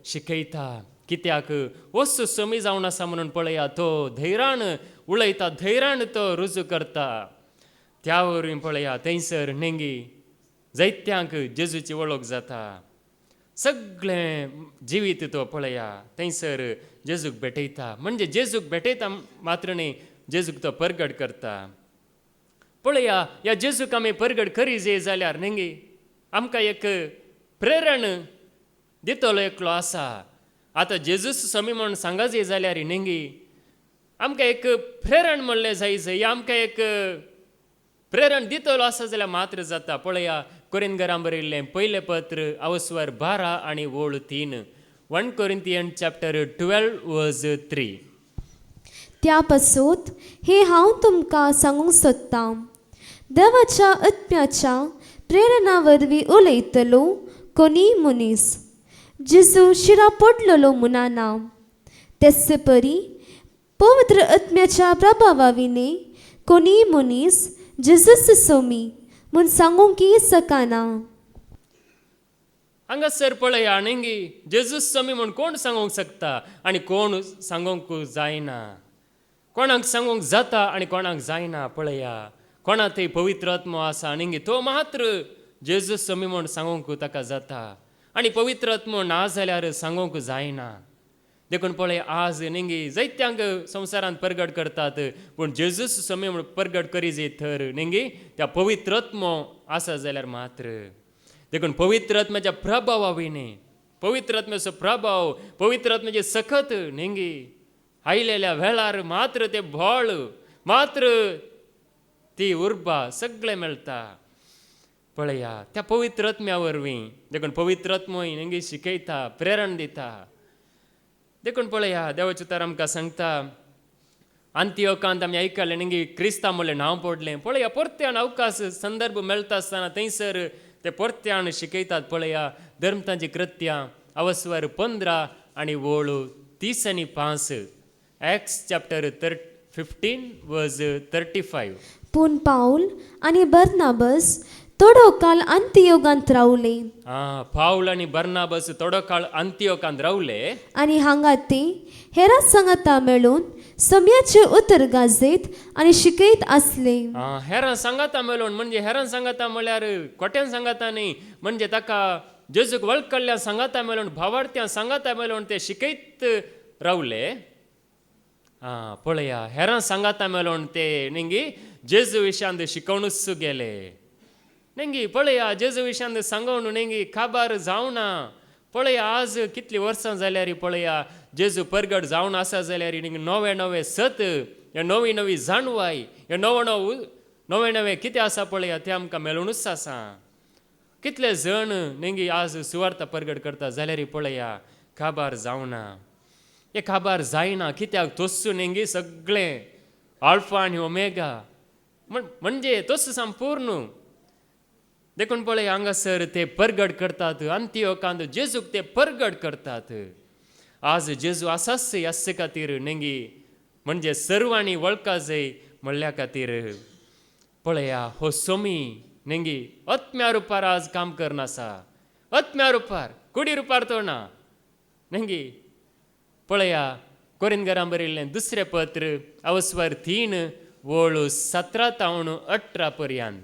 शिकयता. कित्याक वस्त समी जावन आसा म्हणून पळया तो धैर्यान उलयता, धैर्यान तो रुजू करता. त्या वरवीं पळया थंयसर न्ही जायत्यांक जेजूची वळख जाता. सगळें जिवीत तो पळया थंयसर जेजूक भेटयता, म्हणजे जेजूक भेटयता मात्र न्ही जेजूक तो परगट करता. पळया ह्या जेजूक आमी परगट करी जे जाल्यार न्ही आमकां एक प्रेरण दितलो एकलो आसा. आतां जेजूस समी म्हणून सांगा जे जाल्यार न्ही आमकां एक प्रेरण म्हणलें जायच, आमकां एक प्रेरण दितलो आसा जाल्यार मात्र जाता. पळया कोरिंथीकांक बरयल्लें पयलें पत्र अवस्वर 12 आनी वोळ 3, 1 Corinthians chapter 12 verse 3. त्या पासून हे हांव तुमकां सांगूंक सोदतां, देवाच्या आत्म्याच्या प्रेरणा वरवीं उलयतलो कोणी मनीस जेजू शिरा पडलेलो म्हणना. तेच परी पवित्र आत्म्याच्या प्रभावा विने कोणी मनीस जेजूस सोमी म्हूण सांगूंक सकाना. हांगासर पळया न्ही जेजूस समी म्हूण कोण सांगूंक शकता आनी कोण सांगूंक जायना. कोणाक सांगूंक जाता आनी कोणाक जायना. पळया कोणा थंय पवित्र आत्मो आसा न्ही तो मात्र जेजूस समी म्हूण सांगूंक ताका जाता आनी पवित्र आत्मो ना जाल्यार सांगूंक जायना. देखून पळय आज न्ही जायत्यांक संवसारांत परगट करतात, पूण जेजूस समी म्हूण परगट करी जे थर न्ही त्या पवित्र आत्मो आसा जाल्यार मात्र. देखून पवित्र आत्म्याच्या प्रभावा विने पवित्र आत्म्याचो प्रभाव पवित्र आत्म्याचे सखत न्ही आयलेल्या वेळार मात्र ते भोळ मात्र ती उर्बा सगळें मेळटा. पळया त्या पवित्र आत्म्या वरवीं देखून पवित्र आत्मोय न्ही शिकयता, प्रेरण दिता. देखून पळया देवाचें उतार आमकां सांगता अंत्योकांत आमी आयकलें न्ही क्रिस्तांव म्हणलें नांव पडलें. पळया परत्यान अवकाश संदर्भ मेळटा आसतना थंयसर ते परत्यान शिकयतात. पळया धर्म तांची कृत्यां अवस्वर 15 आणि वोळू 30 आणि 5. Acts chapter 15 verse 35. पूण पाऊल आनी बर्नाबस थोडो काळ अंतियोगांत रावले पाऊल आणि बर्नाबस थोडो काळ अंतियोकांत रावले आनी हांगा ती हेरां सांगाता मेळून सम्याचे उतर गाजयत आनी शिकयत आसले. हेरां सांगाता मेळोन म्हणजे हेरां सांगाता म्हळ्यार कोट्यान सांगाता न्ही, म्हणजे ताका जेजूक वळखल्या सांगाता मेळोन भावार्थ्यां सांगाता मेळोन ते शिकयत रावले. पळया हेरां सांगाता मेळोन ते नेंगी जेजू विशयांत शिकवणूच गेले. नेंगी पळया जेजू विशयांत सांगून नेंगी खबर जावना. पळया आज कितलीं वर्सां जाल्यार पळया जेजू परगट जावन आसा जाल्यार नवे नवे सत, हे नवी नवी जाणवाय, हे नवे नवे कितें आसा पळया तें आमकां मेळूनच आसा. कितले जण नेंगी आज सुवार्थ परगट करता जाल्यार पळया खबर जावना. हे खबर जायना कित्याक तोस्सू नेंगी सगळें आल्फा आनी ओमेगा म्हणजे तोस्सू संपूर्ण देखून पळय हांगासर ते परगट करतात. अंतियोकांत जेजूक ते परगट करतात. आज जेजू आसाच ह्या खातीर नेंगी म्हणजे सर्वांनी वळखा जाय म्हणल्या खातीर पळया हो सोमी नेंगी आत्म्या रुपार आज काम करना आसा. आत्म्या रुपार कुडी रुपार तो ना. नेंगी पळया कोरिंथीकांक बरयल्लें दुसरें पत्र अवस्वर 3 वोळू 17 तावन 18 पर्यंत.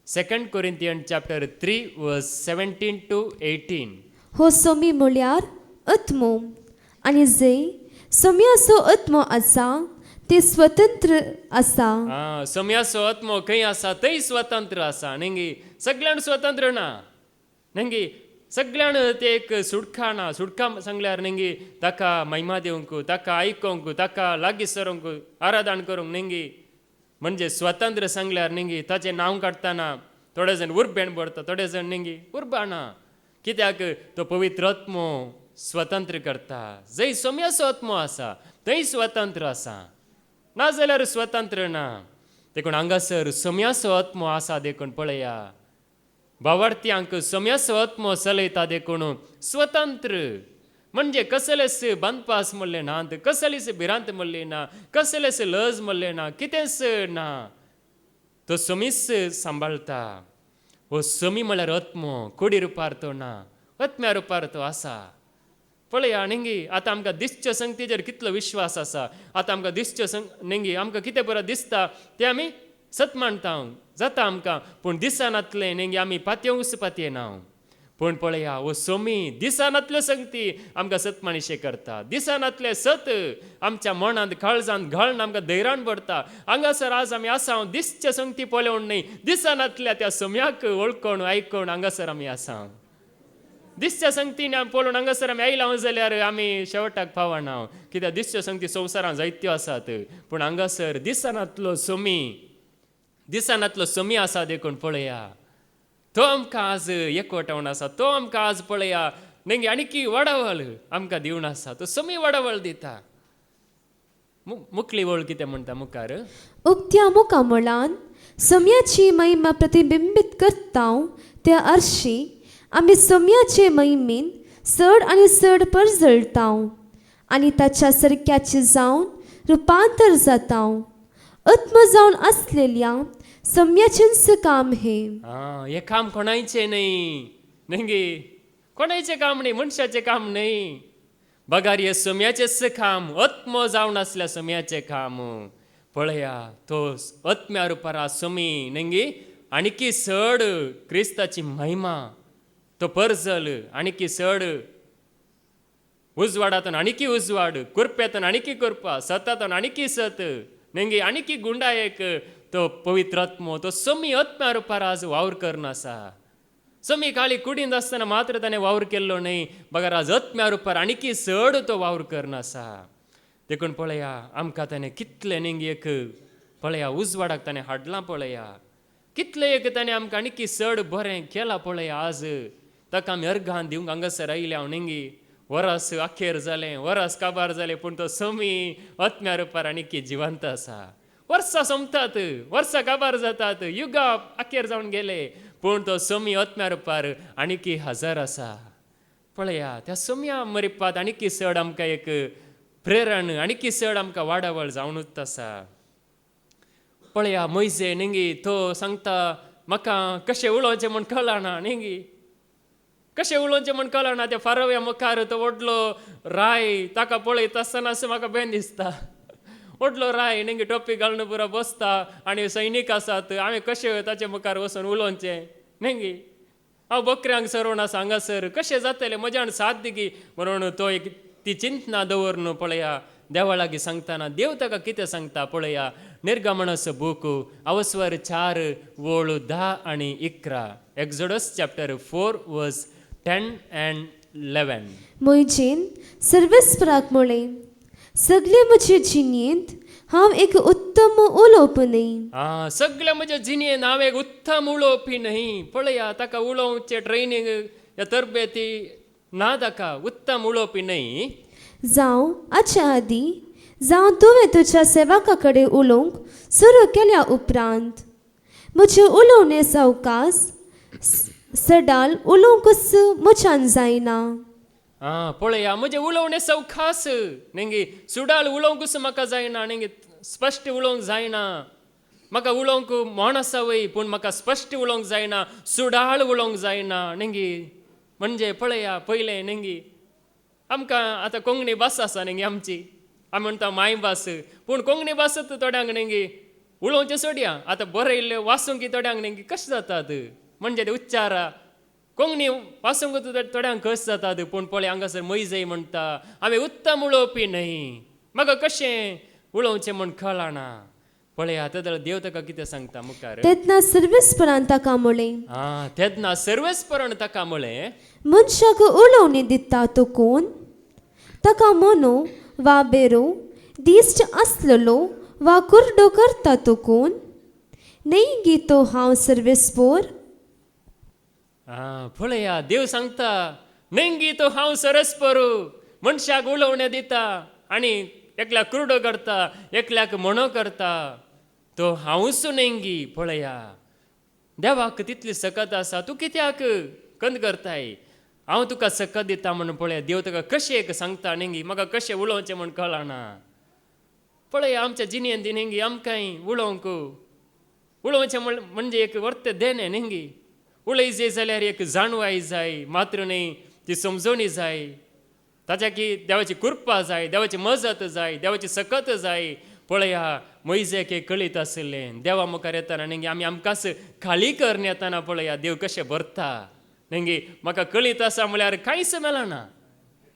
2 Corinthians chapter 3 verse 17 to 18. हो सोमी म्हळ्यार आत्मो आनी जे सोम्याचो आत्मो आसा ते स्वतंत्र आसा. सोम्याचो आत्मो खंय आसा थंय स्वतंत्र आसा. नेंगी सगळ्यान स्वतंत्र ना. नेंगी सगळ्यान ते एक सुडका ना. सुडका सांगल्यार नेंगी ताका महिमा दिवंक, ताका आयकोंक, ताका लागीं सरूंक, आराधन करूंक नेंगी म्हणजे स्वतंत्र सांगल्यार नेंगी ताचें नांव काडटना थोडे जाण उर्बेण भरता, थोडे जाण नेंगी उर्बाना. कित्याक तो पवित्र आत्मो स्वतंत्र करता. जंय सोम्याचो आत्मो आसा थंय स्वतंत्र आसा, ना जाल्यार स्वतंत्र ना. देखून हांगासर सोम्याचो आत्मो आसा देखून पळया भावार्थ्यांक सोम्याचो आत्मो चलयता देखून स्वतंत्र म्हणजे कसलेच बांदपास म्हणले ना, कसलीच भिरांत म्हणली ना, कसलेच लज म्हणले ना, कितेंच ना. तो सोमीच सांबाळता. हो सोमी म्हळ्यार आत्मो कुडी रुपार तो ना, आत्म्या रुपार तो आसा. पळया नेंगी आतां आमकां दिसच्यो संगतीचेर कितलो विश्वास आसा. आतां आमकां दिसच्यो नेंगी आमकां कितें बरें दिसता तें आमी सत मानता जाता आमकां. पूण दिसानातले नेंगी आमी पातयेवंच पातयेना. पूण पळया हो सोमी दिसानातल्यो संगती आमकां सतमाणशे करता. दिसानातले सत आमच्या मनांत काळजांत घालून आमकां धैर्यान भरता. हांगासर आज आमी आसा दिसच्यो संगती पळोवन न्ही, दिसानातल्या त्या सोम्याक वळखून आयकून हांगासर आमी आसा. दिसच्या संगतीन आमी पळोवन हांगासर आमी आयला जाल्यार आमी शेवटाक पावना. कित्याक दिसच्यो संगती संवसारांत जायत्यो आसात. पूण हांगासर दिसानातलो सोमी आसा देखून पळया तो आमकां आज एकवटावन आसा. तो आमकां आज पळया नेंगी आनीकी वडावळ आमकां दिवन आसा. तो सोमी वडावळ दिता. मुखली वळ कितें म्हणटा मुखार उक्त्या मुखामळान सोम्याची महिमा प्रतिबिंबीत करता त्या आरशी आमी सोम्याचे महिमेन चड आनी चड परजळटा आनी ताच्या सारक्याचे जावन रुपांतर जाता. आत्म जावन आसलेल्या सोम्याचेंच काम हे काम कोणायचे नाही. नेंगी कोणायचे काम नाही, मनशाचे काम नाही. बगार हे सोम्याचेच काम, आत्मो जावन आसल्या सोम्याचे काम. पळया तो आत्म्या रुपार सोमी नेंगी आनीकी चड क्रिस्ताची महिमा तो परजल आनीकी चड उजवाडातून आनीकी उजवाड, कुरप्यातून आनीकी कुरपा, सतातून आनीकी सत नेंगी आनीकी गुंडायेक तो पवित्र आत्मो तो सोमी आत्म्या रुपार आज वावर करना आसा. सोमी खाली कुडींत आसतना मात्र ताणें वावर केल्लो न्ही, बगार आज आत्म्या रुपार आनीकी चड तो वावर करना आसा. देखून पळया आमकां ताणें कितले नेंगी एक पळया उजवाडाक ताणें हाडलां. पळया कितले एक ताणें आमकां आनीकी चड बरें केलां. पळया आज ताका आमी अर्घान दिवंक हांगासर आयल्या हांव नेंगी वरस अखेर जालें, वरस काबार जालें, पूण तो सोमी आत्म्या रुपार आनीकी जिवंत आसा. वर्सां सोंपतात, वर्सां काबार जातात, युगां अखेर जावन गेले, पूण तो सोमी आत्म्या रुपार आनीकी हजर आसा. पळया त्या सोम्या मरिपात आनी चड आमकां एक प्रेरण आनी चड आमकां वाडावळ जावनूच आसा. पळया मोइजे नेंगी तो सांगता म्हाका कशें उलोवचें म्हूण कळना नेंगी, कशें उलोवचें म्हूण कळना. त्या फारव्या मुखार तो व्हडलो राय ताका पळयता आसतना असो म्हाका बेन दिसता. व्हडलो राय नेंगी टोपी घालून पुरो बसता आनी सैनीक आसात. हांवें कशें ताचे मुखार वचून उलोवचें नेंगी. हांव बकऱ्यांक सरोवन आसा हांगासर कशें जातलें म्हज्यान साथ दिगी म्हणून तो एक ती चिंतना दवरून पळया देवा लागीं सांगतना देव ताका कितें सांगता पळया. निर्गमनस बूक अवस्वर 4 वोळ 10 आनी 11. एक्झोडस चॅप्टर 4 वर्स 10 and 11. मोइजेन सर्वेस्पराक म्हळें, सगळे म्हजे जिणेंत हांव एक उत्तम उलोवप न्ही. सगळे म्हज्या जिणेंत हांव एक उत्तम उलोवपी न्ही. पळया ताका उलोवचे ट्रेनींग या तरबेती ना ताका उत्तम उलोवपी न्ही. जावं हाच्या आदीं जावं तुवें तुज्या सेवका कडेन उलोवंक सुरू केल्या उपरांत म्हजे उलोवणे सावकास सडाल उलोवंकच म्हज्यान जायना. पळया म्हजे उलोवणे सवखास नेंगी सुडाल उलोवंकूच म्हाका जायना नेंगी स्पश्ट उलोवंक जायना. म्हाका उलोवंक म्हण आसा वय पूण म्हाका स्पश्ट उलोवंक जायना, सुडाळ उलोवंक जायना नेंगी. म्हणजे पळया पयलें नेंगी आमकां आतां कोंकणी भास आसा नेंगी आमची, आमी म्हणटा मायभास, पूण कोंकणी भासत थोड्यांक नेंगी उलोवचें सोडया. आतां बरयल्ले वाचूंक थोड्यांक नेंगी कशें जातात म्हणजे ते उच्चारा कोंकणी वाचूंक थोड्यांक कशें जातात. पूण पळय हांगासर मोइजे म्हणटा हांवें उत्तम उलोवपी न्ही, म्हाका कशें उलोवचें म्हूण कळना. पळया तेदळ देव ताका कितें सांगता मुखार. तेन्ना सर्वेस्परान ताका म्हळें, तेन्ना सर्वेस्परान ताका म्हळें, मनशाक उलोवणी दिता तो कोण? ताका मनो वा बेरो दिश्ट आसलेलो वा कुर्डो करता तो कोण? नेंगी तो हांव सर्वेस्पोर. पळया देव सांगता नेंगी तो हांव सरस्पर मनशाक उलोवणे दिता आनी एकल्याक कुर्डो करता, एकल्याक म्हणो करता, तो हांवूच नेंगी. पळया देवाक तितली सकत आसा, तूं कित्याक कंद करताय? हांव तुका सकत दिता म्हणून पळया देव ताका कशें एक सांगता नेंगी म्हाका कशें उलोवचें म्हूण कळना. पळया आमच्या जिणेंत नेंगी आमकांय उलोवचें म्हणजे एक वर्त देणे नेंगी. उलयजे जाल्यार एक जाणवाय जाय, मात्र न्ही ती समजोणी जाय. ताच्या की देवाची कृपा जाय, देवाची मजत जाय, देवाची सकत जाय. पळया मोइजेक एक कळीत आसलें देवा मुखार येताना नेंगी आमी आमकांच खाली करन येताना पळया देव कशें भरता नेंगी. म्हाका कळीत आसा म्हळ्यार कांयच मेळना,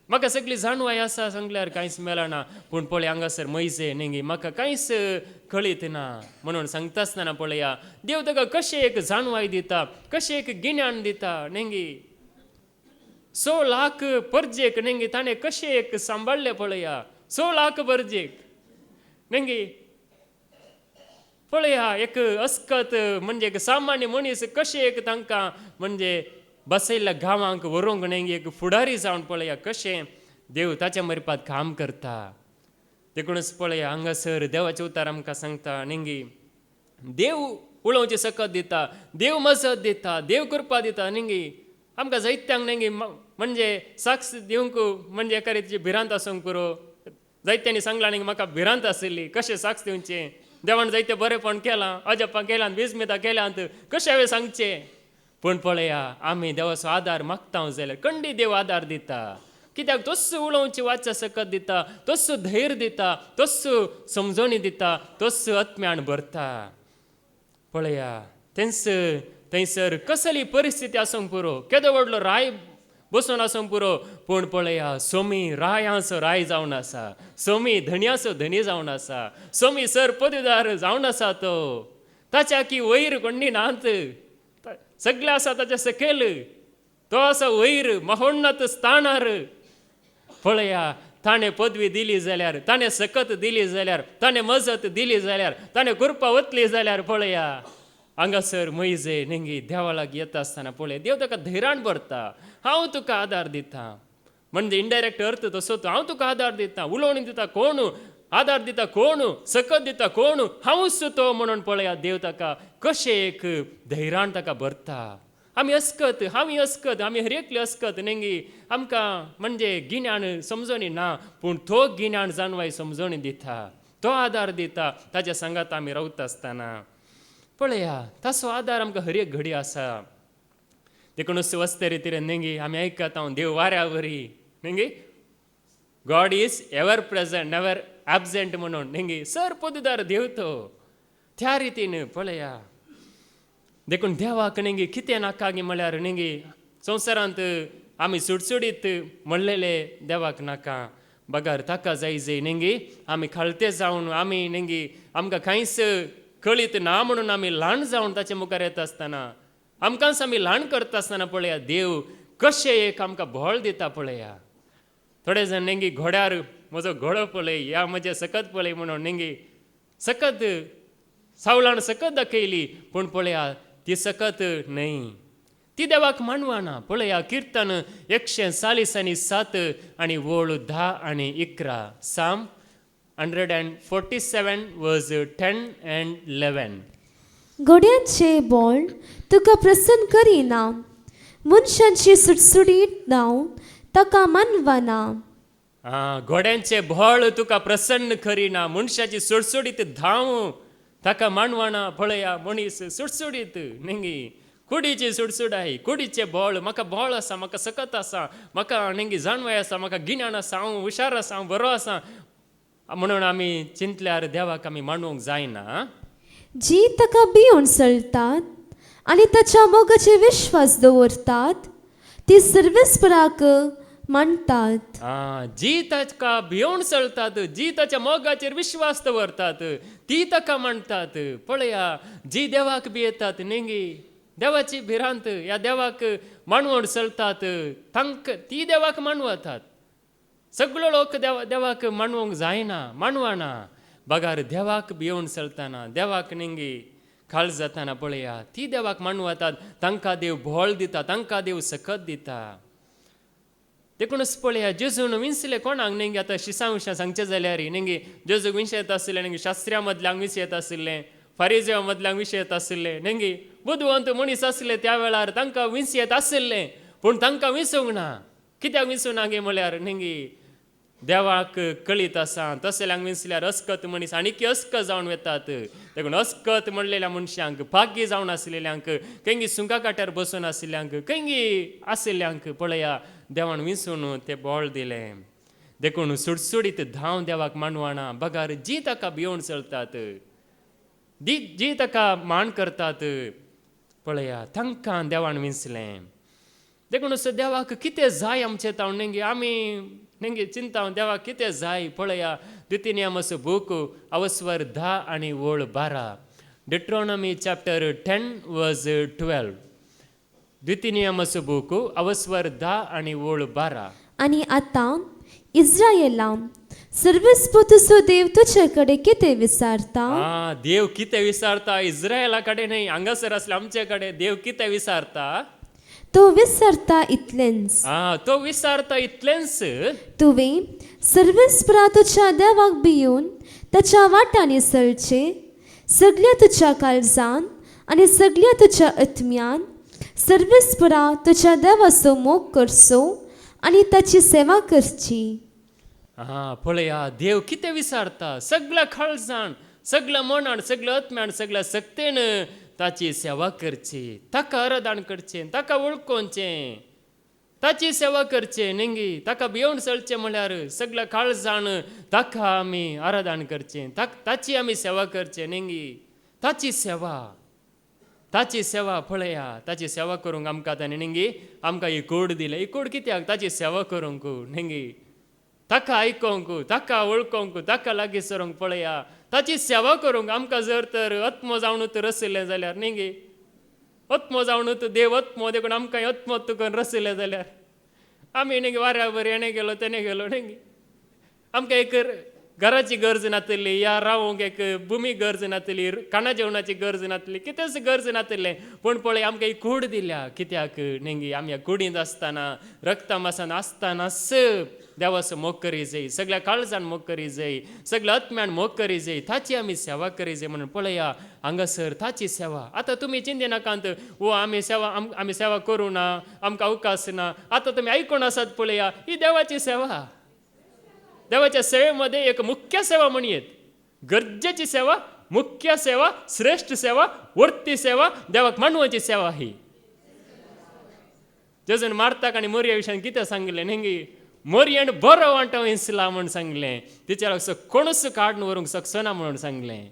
म्हाका सगळी जाणवाय आसा सांगल्यार कांयच मेळना. पूण पळय हांगासर मोइजे नेंगी म्हाका कांयच कळीत ना म्हणून सांगता आसतना पळया देव ताका कशें एक जाणवाय दिता, कशें एक गिन्यान दिता नेंगी. 100 लाख परजेक नेंगी ताणें कशें एक सांबाळ्ळें पळया. 100 लाख परजेक नेंगी पळया एक अस्कत म्हणजे एक सामान्य मनीस कशें एक तांकां म्हणजे बसयल्ल्या गांवांक व्हरूंक नेंगी एक फुडारी जावन पळया कशें देव ताच्या मरिपात काम करता. देखूनच पळया हांगासर देवाचे उतार आमकां सांगता नेंगी देव उलोवची सकत दिता, देव मजत दिता, देव कृपा दिता नेंगी. आमकां जायत्यांक नेंगी म्हणजे साक्ष दिवंक म्हणजे एका रितीची भिरांत आसूंक पुरो. जायत्यांनी सांगलां नेंगी म्हाका भिरांत आशिल्ली कशें साक्ष दिवचें. देवान जायतें बरेंपण केलां, अजप्पां केल्यात, विस्मितां केल्यात, कशें हांवें सांगचें. पूण पळया आमी देवाचो आदार मागता जाल्यार खंडी देव आदार दिता. कित्याक तोच उलोवची वाचा सकत दिता, तोच धैर्य दिता, तोच समजोणी दिता, तोच आत्म्यान भरता. पळया थंयसर कसली परिस्थिती आसूंक पुरो, केदो व्हडलो राय बसून आसूंक पुरो, पूण पळया सोमी रायाचो राय जावन आसा, सोमी धन्याचो धनी जावन आसा, सोमी सर पदवीदार जावन आसा. तो ताच्या की वयर कोणी नात, सगळे आसा ताच्या सकयल, तो आसा वयर महोन्नत स्थानार. पळया ताणें पदवी दिली जाल्यार, ताणें सकत दिली जाल्यार, ताणें मजत दिली जाल्यार, ताणें कृपा वतली जाल्यार पळया हांगासर मोइजे नेंगी देवा लागीं येता आसतना पळय देव ताका धैर्यान भरता. हांव तुका आदार दिता म्हणजे इंडायरेक्ट अर्थ तसो हांव तुका आदार दिता. उलोवणी दिता कोण, आदार दिता कोण, सकत दिता कोण, हांवूच तो म्हणून पळया देव ताका कशें एक धैर्यान ताका भरता. आमी अस्कत आमी हर एकली अस्कत नेंगी आमकां म्हणजे गिन्यान समजणी ना, पूण तो गिन्यान जाणवाय समजणी दिता, तो आदार दिता ताच्या सांगात आमी रावता आसतना. पळया तसो आदार आमकां हर एक घडी आसा. देखूनच वस्ते रितीन नेंगी आमी आयकत हांव देव वाऱ्या वरी नेंगी God is ever present never absent म्हणून नेंगी सर पददार देव तो त्या रितीन पळया. देखून देवाक नेंगी कितें नाका गे म्हळ्यार नेंगी संवसारांत आमी सुटसुडीत म्हणलेले देवाक नाका. बगार ताका जाय जाय नेंगी आमी खालते जावन आमी नेंगी आमकां कांयच कळीत ना म्हणून आमी ल्हान जावन ताचे मुखार येता आसतना आमकांच आमी ल्हान करता आसतना पळया देव कशें एक आमकां भोळ दिता पळया. थोडे जाण नेंगी घोड्यार म्हजो घोडो पळय या म्हजे सकत पळय म्हणून नेंगी सकत सावलाण सकत दाखयली पूण पळया ती सकत न्हय, ती देवाक मानवाना. पळया किर्तन 140:7 आनी वोळ 10 आनी 11 साम 147 वर्स 10 and 11. घोड्यांचे बोळ तुका प्रसन्न करिना, मनशांची सुटसुडीत जावन ताका मानवना. घोड्यांचे भोळ तुका प्रसन्न करिना, मनशाची सुटसुडीत धांव ताका मानवना. पळया मनीस सुटसुडीत नेंगी कुडीची सुटसुडाय कुडीचे बोळ म्हाका बोळ आसा, म्हाका सकत आसा, म्हाका नेंगी जाणवाय आसा, म्हाका गिन्यान आसा, हांव हुशार आसा, हांव बरो आसा म्हणून आमी चिंतल्यार देवाक आमी मानूंक जायना. जी ताका भिवून चलतात आनी ताच्या मोगाचेर विश्वास दवरतात ती सर्वेस्पराक मानतात. जी ताका भिवून चलतात, जी ताच्या मोगाचेर विश्वास दवरतात ती ताका मानतात. पळया जी देवाक भियेतात नेंगी देवाची भिरांत ह्या देवाक मानवण चलतात तांकां ती देवाक मानवतात. सगळो लोक देवाक मानवंक जायना, मानवना. बगार देवाक भिवून चलतना देवाक नेंगी खाळ जाताना पळया ती देवाक मानवतात. तांकां देव भोळ दिता, तांकां देव सकत दिता. देखूनच पळया जेजून विंसले कोणाक नेंगी आतां शिसां विशयां सांगचें जाल्यार नेंगी जेजूक विशय येता आसलें नेंगी शास्त्र्यां मदल्यांक विशय येता आसलें, फारिझेव मदल्यांक विशय येता आसलें, नेंगी बुदवंत मनीस आसले त्या वेळार तांकां विंस येत आसलें पूण तांकां विंसूंक ना. कित्याक विंसूं ना गे म्हळ्यार नेंगी देवाक कळीत आसा. तसल्यांक विंसल्यार अस्कत मनीस आनीक अस्कत जावन वेतात. देखून अस्कत म्हणलेल्या मनशांक पागी जावन आसलेल्यांक केंगी सुंका काट्यार बसून आशिल्ल्यांक केंगी आशिल्ल्यांक पळया देवान विंसून ते बोळ दिलें. देखून सुटसुडीत धांव देवाक मानवना. बगार जी ताका भिवून चलतात जी ताका मान करतात पळया तांकां देवान विंसलें. देखून देवाक कितें जाय आमचें तावन नेंगी आमी नेंगी चिंता देवाक कितें जाय. पळया द्वितीनियमस बूक अवस्वर 10 आनी वोळ 12 डिट्रोनॉमी चॅप्टर 10 वर्स 12. द्वितीनियमस बूक अवस्वर 10 आनी वोळ 12. आनी आतां इस्रायेला सर्वेस्प तुजो देव तुजे कडेन कितें विचारता? देव कितें विचारता? इस्रायला कडेन न्हय हांगासर आसले आमचे कडेन देव कितें विचारता? तो विचारता इतलेंच. तो विचारता इतलेंच तुवें सर्वेस्परा तुज्या देवाक भिवून ताच्या वाटांनी चलचें, सगळ्या तुज्या काळजान आनी सगळ्या तुज्या आत्म्यान सर्वेस्परा तुज्या देवाचो मोग करचो आनी ताची सेवा करची. पळया देव कितें विचारता? सगळ्या काळजान सगळ्या मनान सगळ्या आत्म्यान सगळ्या सक्तेन ताची सेवा करची, ताका आराधन करचें, ताका वळखोवचें, ताची सेवा करचें नेंगी ताका भिवून चलचें म्हळ्यार सगळ्या काळजान ताका आमी आराधन करचें, ताची आमी सेवा करचें नेंगी ताची सेवा पळया ताची सेवा करूंक आमकां ताणें नेंगी आमकां ही कूड दिली. ही कूड कित्याक? ताची सेवा करूंक नेंगी ताका आयकोंक, ताका वळखोंक, ताका लागीं सरूंक. पळया ताची सेवा करूंक आमकां जर तर आत्मो जावनूच रसिल्लें जाल्यार नेंगी आत्मो जावनूच देव आत्मो देखून आमकां आत्मो तुकून रसिल्लें जाल्यार आमी नेंगी वाऱ्या बरी हेणें गेलो तेणें गेलो नेंगी आमकां एक घराची गरज नातली, या रावंक एक भुमी गरज नातली, खाणा जेवणाची गरज नातली, कितेंच गरज नातलें. पूण पळय आमकां ही कूड दिल्या. कित्याक नेंगी आमी ह्या कुडींत आसतना, रक्ता मासान आसतानाच देवाचो मोग करी जाय, सगळ्या काळजान मोग करी जाय, सगळ्या आत्म्यान मोग करी जाय, ताची आमी सेवा करी जाय म्हणून पळया हांगासर ताची सेवा. आतां तुमी चिंते नाकांत आमी सेवा करूं ना, आमकां अवकाश ना. आतां तुमी आयकून आसात पळया, ही देवाची सेवा. देवाच्या सेवेमध्ये एक मुख्य सेवा म्हणयेत, गरजेची सेवा, मुख्य सेवा, श्रेष्ठ सेवा, वर्ती सेवा, देवाक मानवाची सेवा. ही जेजून मार्ताक आनी मोरया विशयान कितें सांगलें नेंगी, मोरयेन बरो वांटो इंसला म्हणून सांगलें, तिच्या कोणूच काडून व्हरूंक शकचो ना म्हणून सांगलें.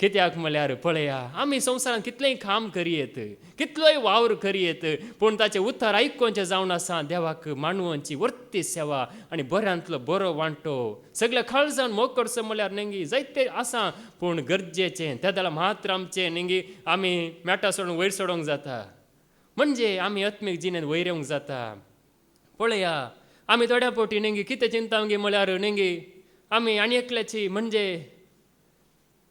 कित्याक म्हळ्यार पळया आमी संवसारांत कितलेंय काम करियेत, कितलोय वावर करियेत, पूण ताचें उतर आयकोवचें जावन आसा देवाक मानवांची वर्ती सेवा आनी बऱ्यांतलो बरो वांटो. सगळ्या काळजान मोग करचो म्हळ्यार नेंगी जायते आसा, पूण गरजेचें त्या जाल्यार मात्र आमचें नेंगी आमी मेटा सोडून वयर सोडोंक जाता, म्हणजे आमी आत्मीक जिणेंत वयर येवंक जाता. पळया आमी थोड्या फावटी नेंगी कितें चिंतावंगी म्हळ्यार नेंगी आमी आनी एकल्याची म्हणजे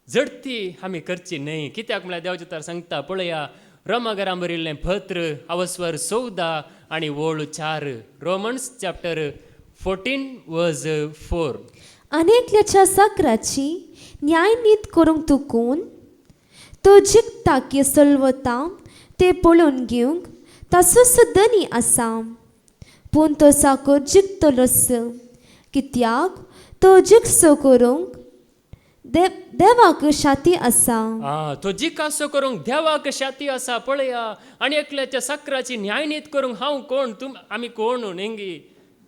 झडती आमी करची न्हय. कित्याक म्हळ्यार देवाचें उतर सांगता पळया रोमाघरां बरयल्लें पत्र अवस्वर 14 आनी वोळ 4. रोमन्स चॅप्टर 14 वर्स 4. अनेकल्याच्या साकराची न्यायनीत करूंक तुकून तो जिखता की सलवता ते पळोवन घेवंक ताचो सदनी आसा. पूण तो साकर जिखतलोच, कित्याक तो जिखसो करूंक देवाक शाती आसा. तो जिकासो करूंक देवाक शाती आसा. पळया आनी एकल्याच्या साकराची न्यायनीत करूंक हांव कोण, आमी कोण नेंगी,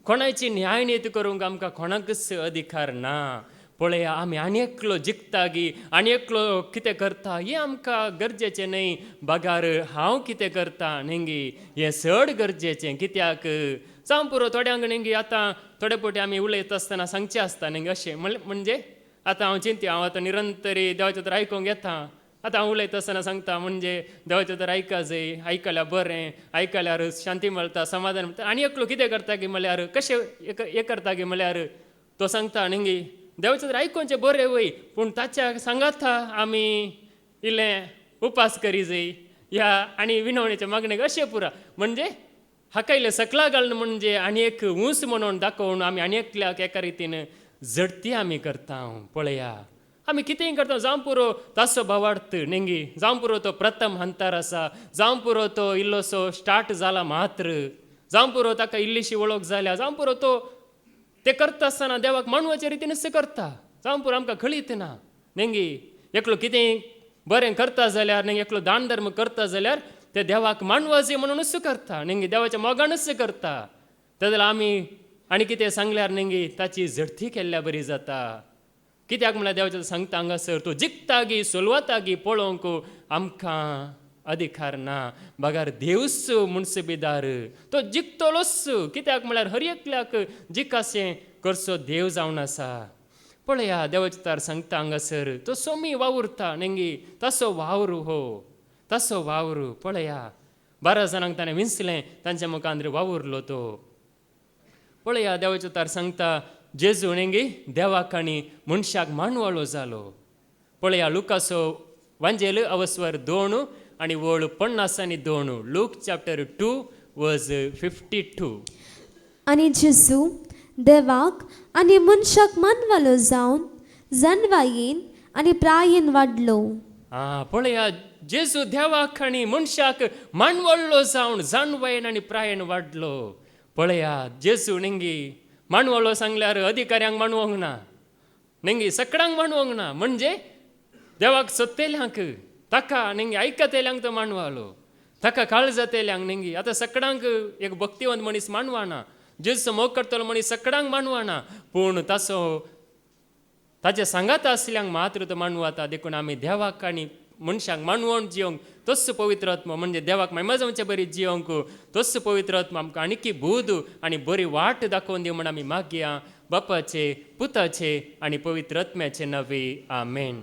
कोणाची न्यायनीत करूंक आमकां कोणाकच अधिकार ना. पळया आमी आनी एकलो जिखता गी, आनी एकलो कितें करता हें आमकां गरजेचें न्हय. बागार हांव कितें करता नेंगी हें चड गरजेचें. कित्याक जावं पुरो थोड्यांक नेंगी आतां थोडे फावटी आमी उलयता आसतना सांगचें आसता नेंगी अशें म्हणजे आतां हांव चिंती हांव आतां निरंतरी देवाचें उतर आयकूंक येता. आतां हांव उलयता आसतना सांगता म्हणजे देवाचें उतर आयका जाय, आयकल्यार बरें, आयकल्यार शांती मेळटा, समाधान मेळटा. आनी एकलो कितें करता गी म्हळ्यार कशें हें करता गी म्हळ्यार तो सांगता नेंगी देवाचें उतर आयकोवचें बरें वय, पूण ताच्या सांगाता आमी इल्लें उपास करी जाय ह्या आनी विनवणेच्या मागणेक अशें पुरा. म्हणजे हाका इल्लें सकला घालून म्हणजे आनी एक ऊंच म्हणून दाखोवन आमी आनी एकल्याक एका रितीन झडती आमी करता. पळया आमी कितेंय करता, जावं पुरो ताचो भावार्थ नेंगी, जावं पुरो तो प्रथम हंतार आसा, जावं पुरो तो इल्लोसो स्टार्ट जाला मात्र, जावं पुरो ताका इल्लीशी वळख जाल्या, जावं पुरो तो ते करता आसतना देवाक मानवाच्या रितीनच करता, जावं पुरो आमकां कळीत ना नेंगी. एकलो कितेंय बरें करता जाल्यार नेंगी एकलो दान धर्म करता जाल्यार ते देवाक मानवाचे म्हणूनच करता नेंगी, देवाच्या मोगानच करता. त्या जाल्यार आमी आनी कितें सांगल्यार नेंगी ताची झडती केल्ल्या बरी जाता. कित्याक म्हळ्यार देवाचें सांगता हांगासर तो जिखता गी सोलवता गी पळोवंक आमकां अधिकार ना. बागार देवच मुनसिबीदार, तो जिखतलोच. कित्याक म्हळ्यार हर एकल्याक जिकाशें करचो देव जावन आसा. पळया देवाचें उतर सांगता हांगासर तो सोमी वावुरता नेंगी, तसो वावर हो, तसो वावर. पळया 12 जाणांक ताणें विंचलें, तांच्या मुखांत वावुरलो तो. पळया देवाचें उतर सांगता जेजू नेंगी देवाक आनी मनशाक मानवाळो जालो. पळया लुकाचो वांजेल अवस्वर 2 आनी वोळ 50 आनी 2. लूक चॅप्टर 2 वर्स 52. आनी जेजू देवाक आनी मनशाक मानवालो जावन जणवायेन आनी प्रायेन वाडलो. पळया जेजू देवाक आनी मनशाक मानवळ्ळो जावन जाणवायेन आनी प्रायेन वाडलो. पळया जेजू नेंगी मानवळ्ळो सांगल्यार अधिकाऱ्यांक मानवंक ना नेंगी, सगळ्यांक मानवंक ना. म्हणजे देवाक सोदतेल्यांक, ताका नेंगी आयकतेल्यांक तो मानवालो, ताका काळजातेल्यांक नेंगी. आतां सगळ्यांक एक भक्तिवंत मनीस मानवाना, जेजूचो मोग करतलो मनीस सगळ्यांक मानवाना, पूण ताचे सांगात आसल्यांक मात्र तो मानवाता. देखून आमी देवाक आनी मनशाक मानवण जिवंक तोच पवित्र आत्मा म्हणजे देवाक महिमा जावचे बरी जिवंक तोच पवित्र आत्मा आमकां आनीक बूद आनी बरी वाट दाखोवन दिवं म्हण आमी मागया बापाचे, पुताचे आनी पवित्र आत्म्याचे नवे. आमेन.